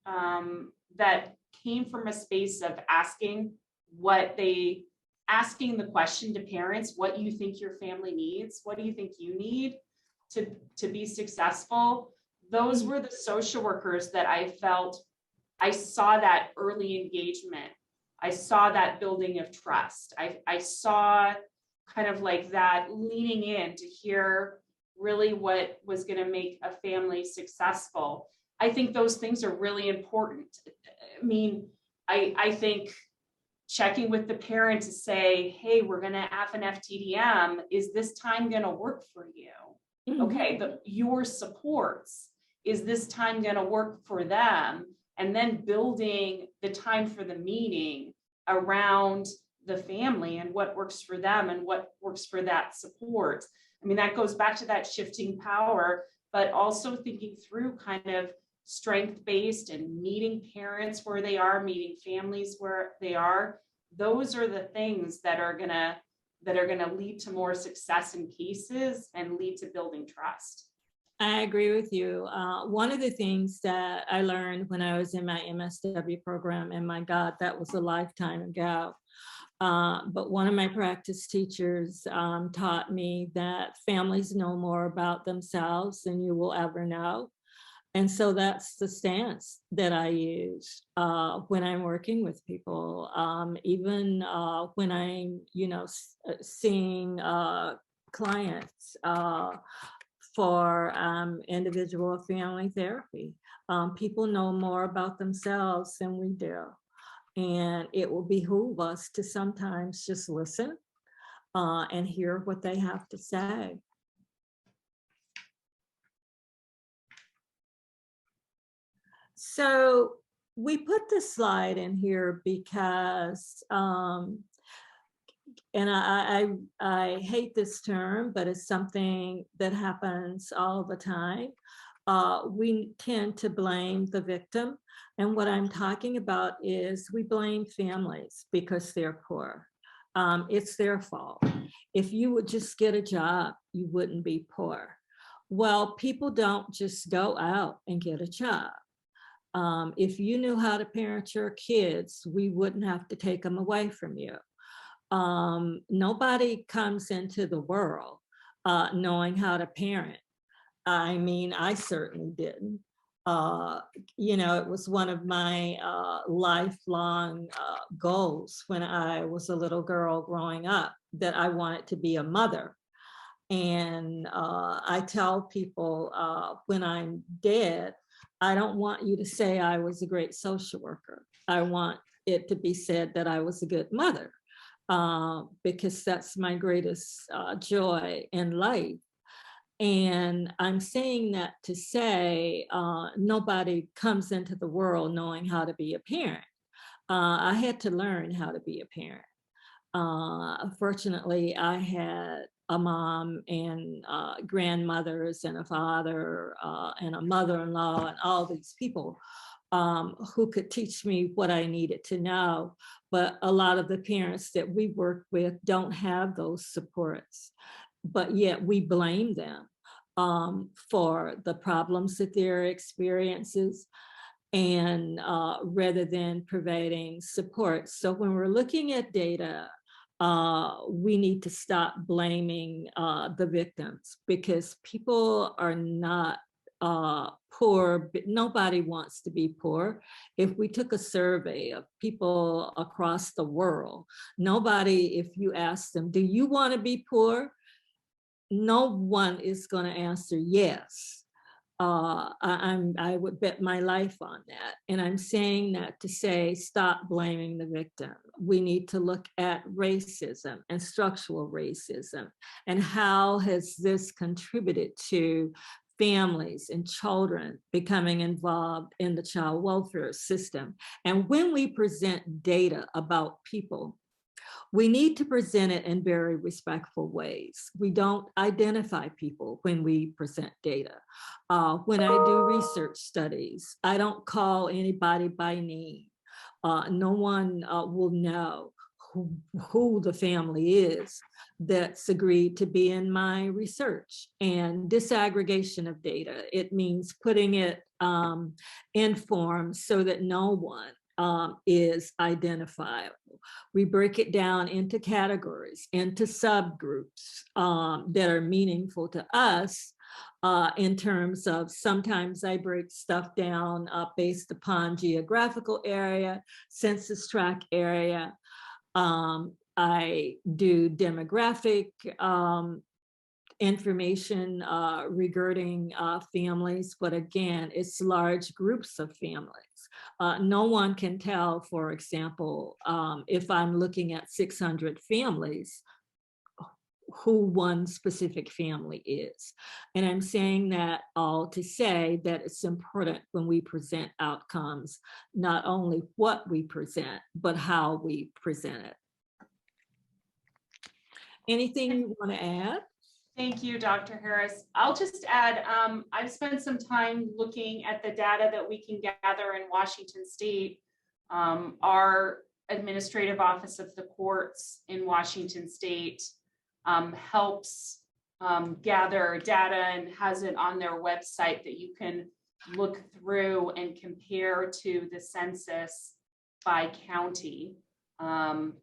that came from a space of asking the question to parents, what you think your family needs, what do you think you need to be successful? Those were the social workers that I felt I saw that early engagement. I saw that building of trust. I saw kind of like that leaning in to hear really what was going to make a family successful. I think those things are really important. I mean, I think checking with the parent to say, hey, we're going to have an FTDM. Is this time going to work for you? Mm-hmm. Okay, your supports, is this time going to work for them? And then building the time for the meeting around the family and what works for them and what works for that support. I mean, that goes back to that shifting power, but also thinking through kind of strength-based and meeting parents where they are, meeting families where they are. Those are the things that are gonna lead to more success in cases and lead to building trust. I agree with you. One of the things that I learned when I was in my MSW program, and my God, that was a lifetime ago, but one of my practice teachers taught me that families know more about themselves than you will ever know. And so that's the stance that I use when I'm working with people, even when I'm, seeing clients for individual family therapy. People know more about themselves than we do. And it will behoove us to sometimes just listen and hear what they have to say. So we put this slide in here because, and I hate this term, but it's something that happens all the time. We tend to blame the victim. And what I'm talking about is we blame families because they're poor. It's their fault. If you would just get a job, you wouldn't be poor. Well, people don't just go out and get a job. If you knew how to parent your kids, we wouldn't have to take them away from you. Nobody comes into the world knowing how to parent. I mean, I certainly didn't. It was one of my lifelong goals when I was a little girl growing up that I wanted to be a mother. And I tell people when I'm dead, I don't want you to say I was a great social worker. I want it to be said that I was a good mother because that's my greatest joy in life. And I'm saying that to say nobody comes into the world knowing how to be a parent. I had to learn how to be a parent. Fortunately, I had a mom and grandmothers and a father and a mother-in-law and all these people who could teach me what I needed to know. But a lot of the parents that we work with don't have those supports, but yet we blame them for the problems that they're experiencing, and rather than providing support. So when we're looking at data, we need to stop blaming the victims because people are not poor, but nobody wants to be poor. If we took a survey of people across the world, nobody, if you ask them, do you want to be poor? no one is going to answer yes. I would bet my life on that. And I'm saying that to say, stop blaming the victim. We need to look at racism and structural racism, and how has this contributed to families and children becoming involved in the child welfare system. And when we present data about people, we need to present it in very respectful ways. We don't identify people when we present data. When I do research studies, I don't call anybody by name. No one will know who the family is that's agreed to be in my research. And disaggregation of data, it means putting it in forms so that no one is identifiable. We break it down into categories, into subgroups that are meaningful to us in terms of, sometimes I break stuff down based upon geographical area, census tract area. I do demographic information regarding families, but again, it's large groups of families. No one can tell, for example, if I'm looking at 600 families, who one specific family is. And I'm saying that all to say that it's important when we present outcomes, not only what we present, but how we present it. Anything you want to add? Thank you, Dr. Harris. I'll just add, I've spent some time looking at the data that we can gather in Washington State. Our Administrative Office of the Courts in Washington State helps gather data and has it on their website that you can look through and compare to the census by county. And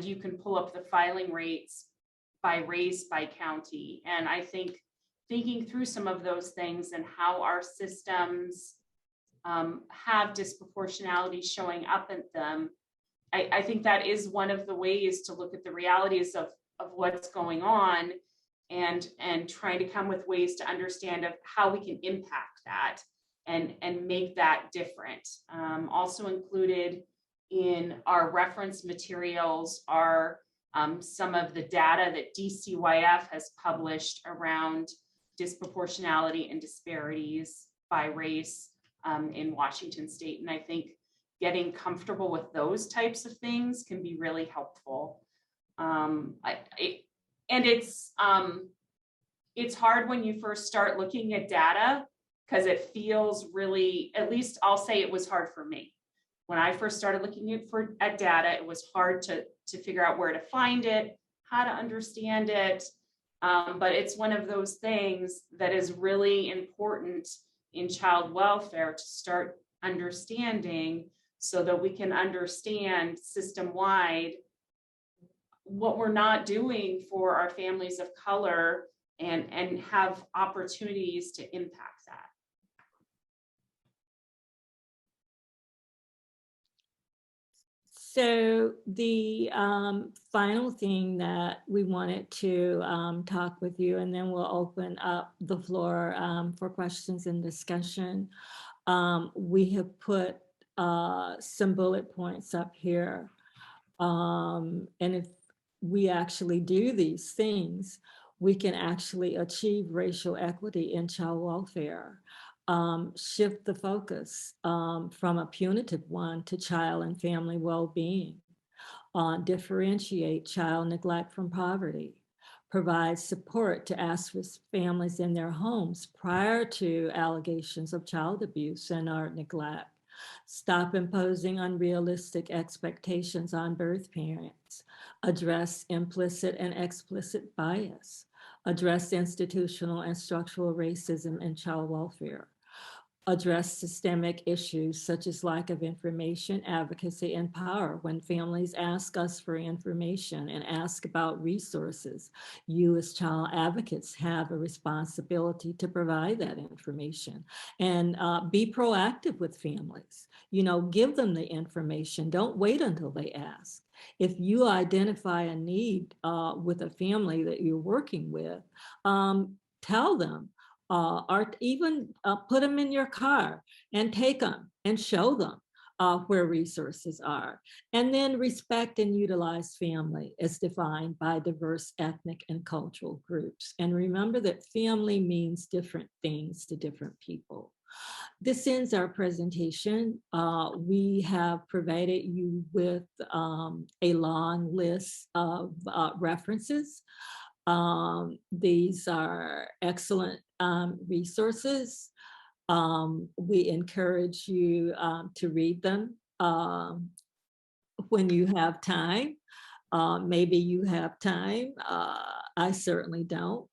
you can pull up the filing rates by race, by county. And I think thinking through some of those things and how our systems have disproportionality showing up at them, I think that is one of the ways to look at the realities of what's going on, and trying to come with ways to understand of how we can impact that and make that different. Also included in our reference materials are some of the data that DCYF has published around disproportionality and disparities by race in Washington State. And I think getting comfortable with those types of things can be really helpful. It's hard when you first start looking at data, because it feels really, at least I'll say it was hard for me. When I first started looking at data, it was hard to figure out where to find it, how to understand it. But it's one of those things that is really important in child welfare to start understanding, so that we can understand system-wide what we're not doing for our families of color, and have opportunities to impact that. So the final thing that we wanted to talk with you, and then we'll open up the floor for questions and discussion. We have put some bullet points up here. And if we actually do these things, we can actually achieve racial equity in child welfare. Shift the focus from a punitive one to child and family well-being, differentiate child neglect from poverty, provide support to at-risk families in their homes prior to allegations of child abuse and or neglect, stop imposing unrealistic expectations on birth parents, address implicit and explicit bias, address institutional and structural racism in child welfare, address systemic issues such as lack of information, advocacy, and power. When families ask us for information and ask about resources, you as child advocates have a responsibility to provide that information, and be proactive with families. You know, give them the information. Don't wait until they ask. If you identify a need with a family that you're working with, tell them, or even put them in your car and take them and show them where resources are. And then respect and utilize family as defined by diverse ethnic and cultural groups. And remember that family means different things to different people. This ends our presentation. We have provided you with a long list of references. These are excellent resources. We encourage you to read them when you have time. Maybe you have time. I certainly don't.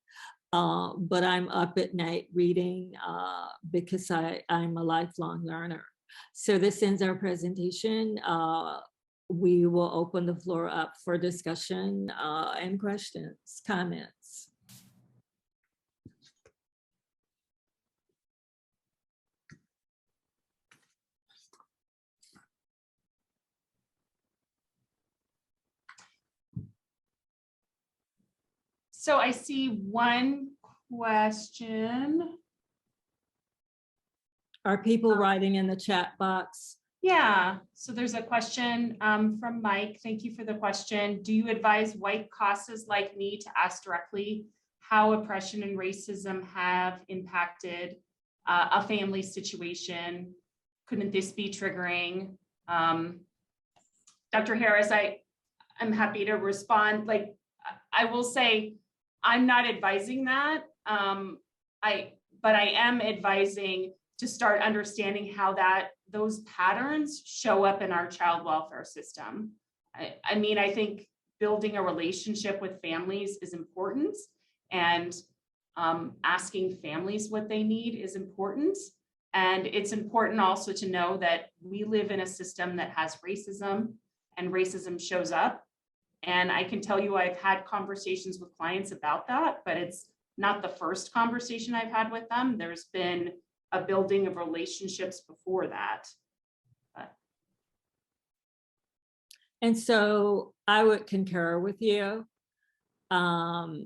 But I'm up at night reading because I'm a lifelong learner. So this ends our presentation. We will open the floor up for discussion and questions, comments. So I see one question. Are people writing in the chat box? Yeah, so there's a question from Mike. Thank you for the question. Do you advise white causes like me to ask directly how oppression and racism have impacted a family situation? Couldn't this be triggering? Dr. Harris, I'm happy to respond. Like, I will say, I'm not advising that, but I am advising to start understanding how those patterns show up in our child welfare system. I mean, I think building a relationship with families is important, and asking families what they need is important. And it's important also to know that we live in a system that has racism, and racism shows up. And I can tell you I've had conversations with clients about that, but it's not the first conversation I've had with them. There's been a building of relationships before that. And so I would concur with you because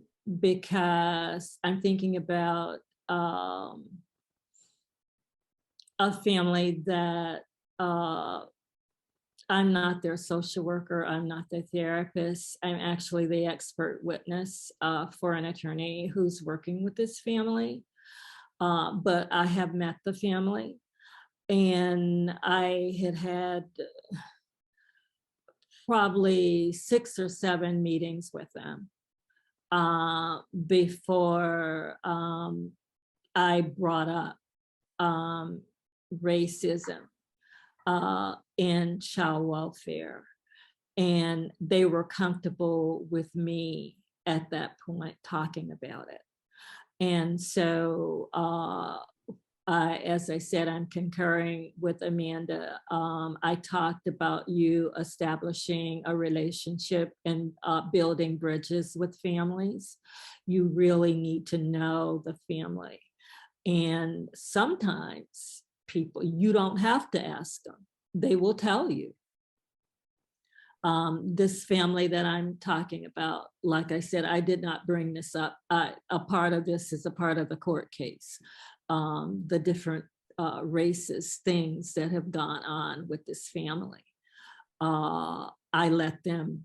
I'm thinking about a family that I'm not their social worker, I'm not their therapist, I'm actually the expert witness for an attorney who's working with this family. But I have met the family, and I had probably 6 or 7 meetings with them before I brought up racism in child welfare. And they were comfortable with me at that point talking about it. And so, as I said, I'm concurring with Amanda. I talked about you establishing a relationship and building bridges with families. You really need to know the family. And sometimes people, you don't have to ask them. They will tell you. This family that I'm talking about, like I said, I did not bring this up. A part of this is a part of the court case. The different racist things that have gone on with this family. I let them,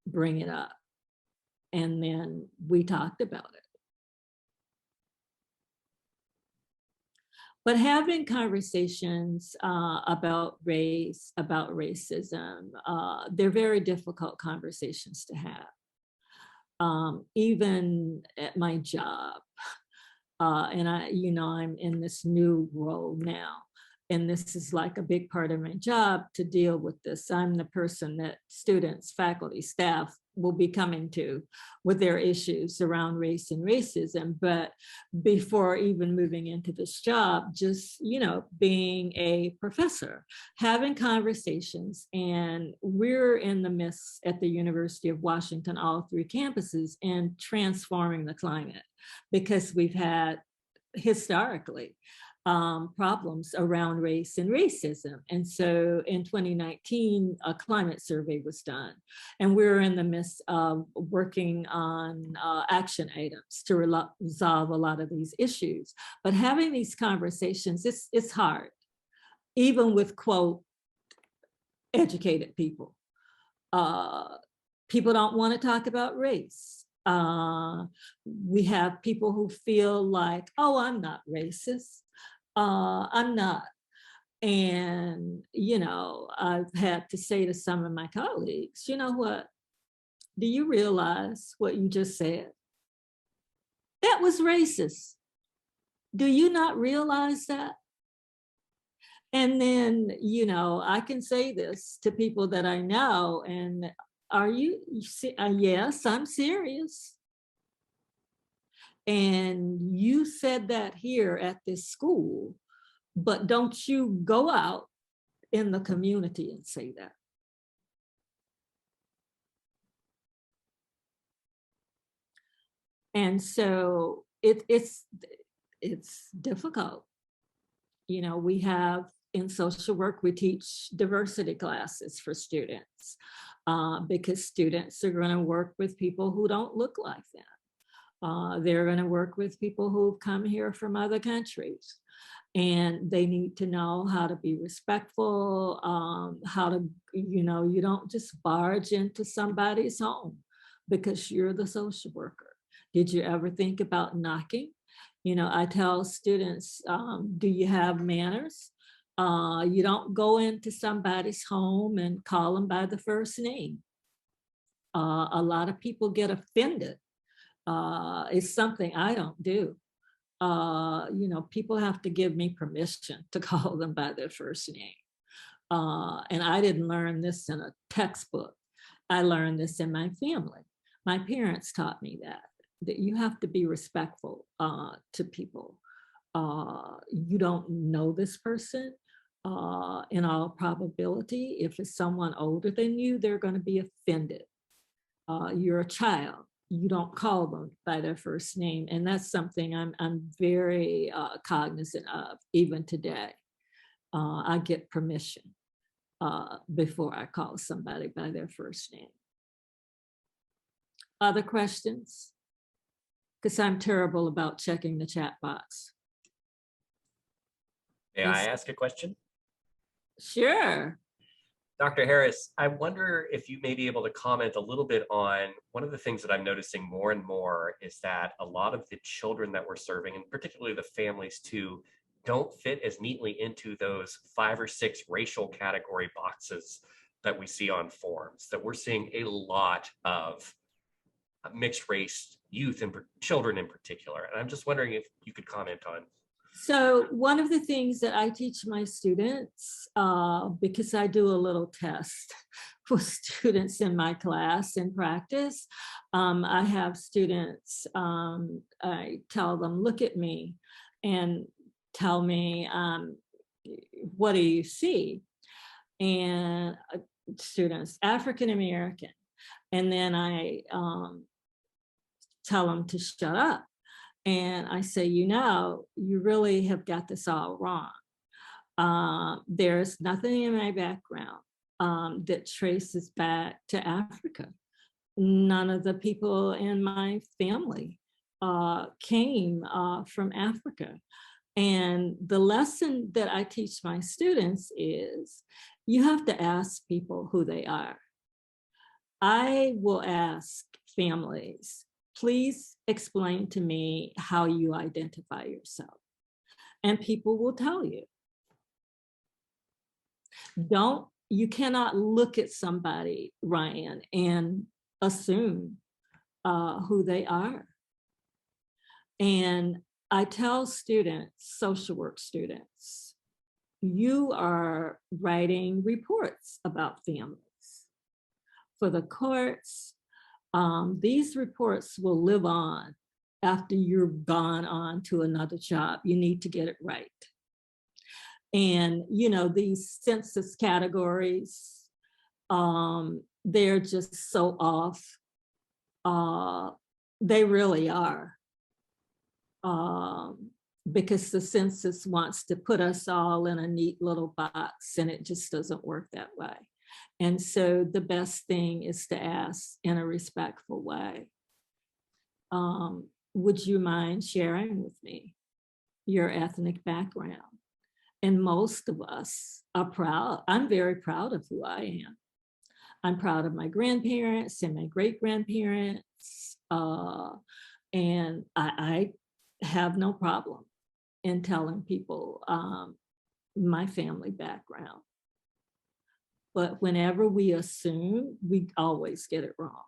bring it up. And then we talked about it. But having conversations about race, about racism, they're very difficult conversations to have. Even at my job, and I'm in this new role now, and this is like a big part of my job to deal with this. I'm the person that students, faculty, staff will be coming to with their issues around race and racism. But before even moving into this job, just, being a professor, having conversations, and we're in the midst at the University of Washington, all 3 campuses, and transforming the climate, because we've had historically problems around race and racism. And so in 2019, a climate survey was done, and we're in the midst of working on action items to resolve a lot of these issues. But having these conversations, it's hard, even with, quote, educated people. People don't want to talk about race. We have people who feel like, oh, I'm not racist. I'm not. And, you know, I've had to say to some of my colleagues, you know what? Do you realize what you just said? That was racist. Do you not realize that? And then, you know, I can say this to people that I know, and are you yes, I'm serious. And you said that here at this school, but don't you go out in the community and say that. And so it's difficult. You know, we have in social work, we teach diversity classes for students because students are going to work with people who don't look like them. They're going to work with people who've come here from other countries, and they need to know how to be respectful, how to, you know, you don't just barge into somebody's home because you're the social worker. Did you ever think about knocking? You know, I tell students, do you have manners? You don't go into somebody's home and call them by the first name. A lot of people get offended. It's something I don't do. You know, people have to give me permission to call them by their first name. And I didn't learn this in a textbook. I learned this in my family. My parents taught me that you have to be respectful to people. You don't know this person. In all probability, if it's someone older than you, they're going to be offended. You're a child. You don't call them by their first name. And that's something I'm very cognizant of even today. I get permission before I call somebody by their first name. Other questions? Because I'm terrible about checking the chat box. May I ask a question? Sure. Dr. Harris, I wonder if you may be able to comment a little bit on one of the things that I'm noticing more and more is that a lot of the children that we're serving, and particularly the families too, don't fit as neatly into those 5 or 6 racial category boxes that we see on forms, that we're seeing a lot of mixed race youth and children in particular. And I'm just wondering if you could comment on. So one of the things that I teach my students, because I do a little test for students in my class in practice, I have students, I tell them, look at me and tell me, what do you see? And students, African American. And then I tell them to shut up. And I say, you know, you really have got this all wrong. There's nothing in my background that traces back to Africa. None of the people in my family came from Africa. And the lesson that I teach my students is you have to ask people who they are. I will ask families, please explain to me how you identify yourself. And people will tell you. You cannot look at somebody, Ryan, and assume who they are. And I tell students, social work students, you are writing reports about families. For the courts, these reports will live on after you've gone on to another job. You need to get it right. And, you know, these census categories, they're just so off. They really are. because the census wants to put us all in a neat little box, and it just doesn't work that way. And so the best thing is to ask in a respectful way. Would you mind sharing with me your ethnic background? And most of us are proud. I'm very proud of who I am. I'm proud of my grandparents and my great-grandparents. And I have no problem in telling people my family background. But whenever we assume, we always get it wrong.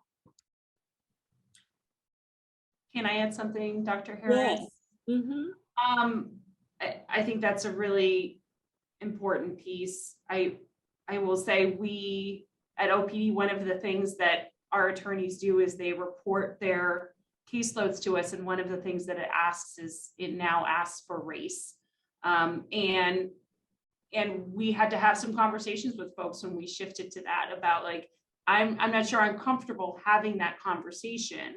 Can I add something, Dr. Harris? Yes. Mm-hmm. I think that's a really important piece. I will say we at OPD, one of the things that our attorneys do is they report their caseloads to us, and one of the things that it asks is it now asks for race, and we had to have some conversations with folks when we shifted to that about like I'm not sure I'm comfortable having that conversation,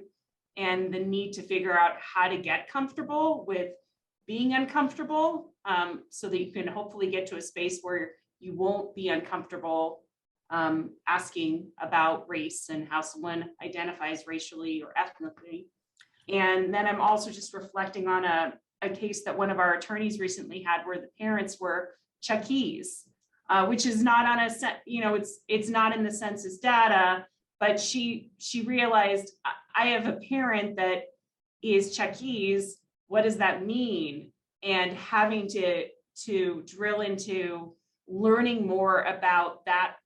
and the need to figure out how to get comfortable with being uncomfortable, so that you can hopefully get to a space where you won't be uncomfortable asking about race and how someone identifies racially or ethnically. And then I'm also just reflecting on a case that one of our attorneys recently had where the parents were Czechies, which is not on a set, it's not in the census data, but she realized I have a parent that is Czechies. What does that mean? And having to drill into learning more about that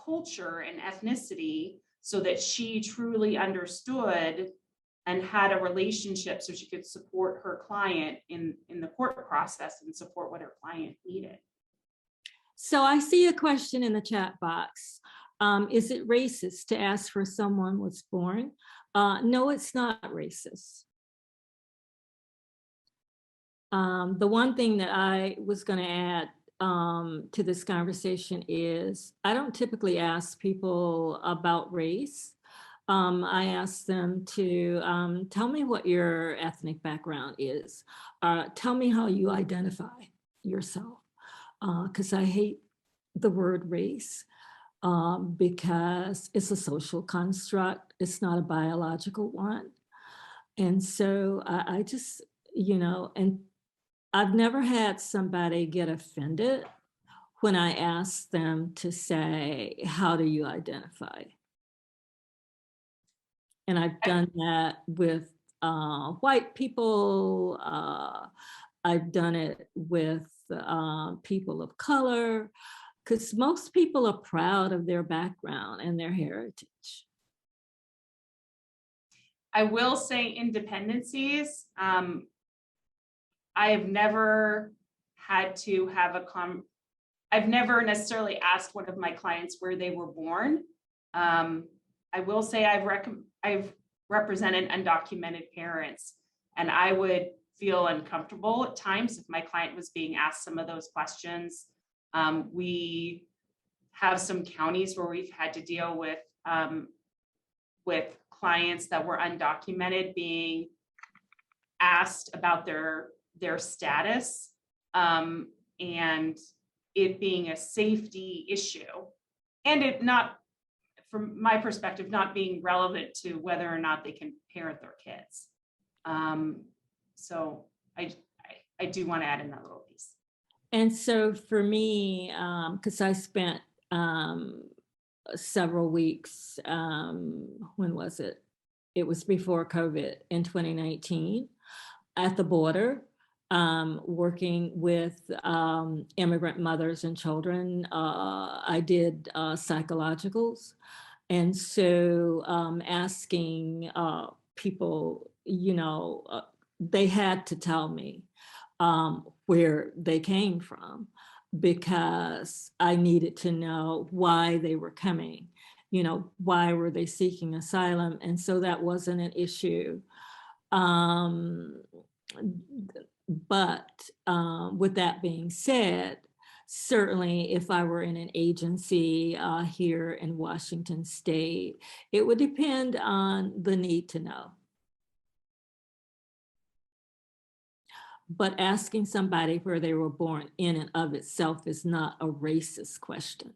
culture and ethnicity so that she truly understood and had a relationship so she could support her client in the court process and support what her client needed. So I see a question in the chat box. Is it racist to ask for someone was born? No, it's not racist. The one thing that I was going to add to this conversation is I don't typically ask people about race. I ask them to tell me what your ethnic background is. Tell me how you identify yourself, because I hate the word race because it's a social construct. It's not a biological one. And so I just, and I've never had somebody get offended when I ask them to say, how do you identify? And I've done that with white people. I've done it with people of color, because most people are proud of their background and their heritage. I will say in dependencies, I have never had to have I've never necessarily asked one of my clients where they were born. I will say I've represented undocumented parents, and I would feel uncomfortable at times if my client was being asked some of those questions. We have some counties where we've had to deal with clients that were undocumented being asked about their status, and it being a safety issue, and it not, from my perspective, not being relevant to whether or not they can parent their kids. So I do want to add in that little piece. And so for me, because I spent several weeks, when was it? It was before COVID in 2019 at the border, working with immigrant mothers and children. I did psychologicals. And so asking people, they had to tell me where they came from, because I needed to know why they were coming, why were they seeking asylum? And so that wasn't an issue. But with that being said, certainly if I were in an agency here in Washington State, it would depend on the need to know. but asking somebody where they were born in and of itself is not a racist question.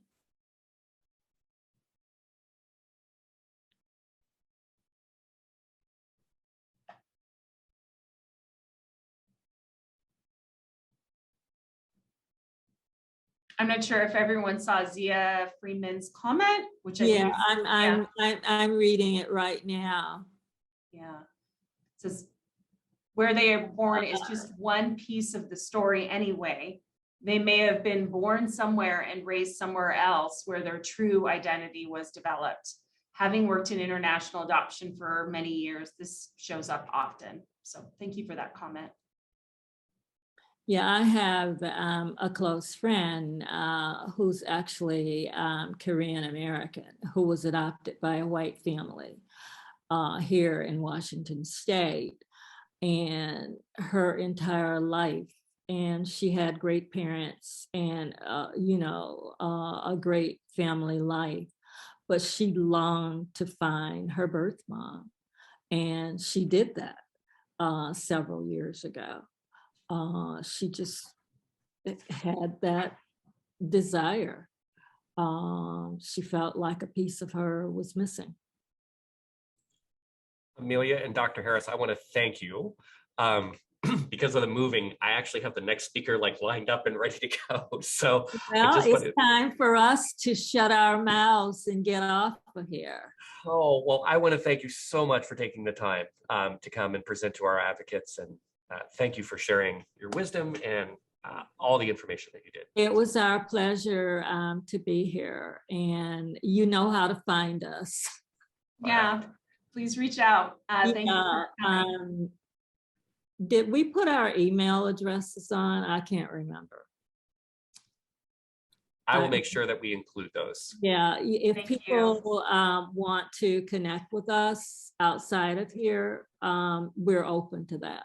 I'm not sure if everyone saw Zia Freeman's comment, which I Yeah, think, I'm reading it right now. yeah. It says where they are born is just one piece of the story anyway. They may have been born somewhere and raised somewhere else where their true identity was developed. Having worked in international adoption for many years, this shows up often. So thank you for that comment. Yeah, I have a close friend who's actually Korean American, who was adopted by a white family here in Washington State, and her entire life. And she had great parents and, you know, a great family life, but she longed to find her birth mom. And she did that several years ago. She just had that desire. She felt like a piece of her was missing. Amelia and Dr. Harris, I want to thank you. Because of the moving, I actually have the next speaker like lined up and ready to go. So well, it's time for us to shut our mouths and get off of here. Oh, well, I want to thank you so much for taking the time to come and present to our advocates. And thank you for sharing your wisdom and all the information that you did. It was our pleasure to be here, and you know how to find us. Yeah, please reach out. Thank you for coming. Did we put our email addresses on? I can't remember. I will make sure that we include those. Yeah, if Thank people want to connect with us outside of here, we're open to that.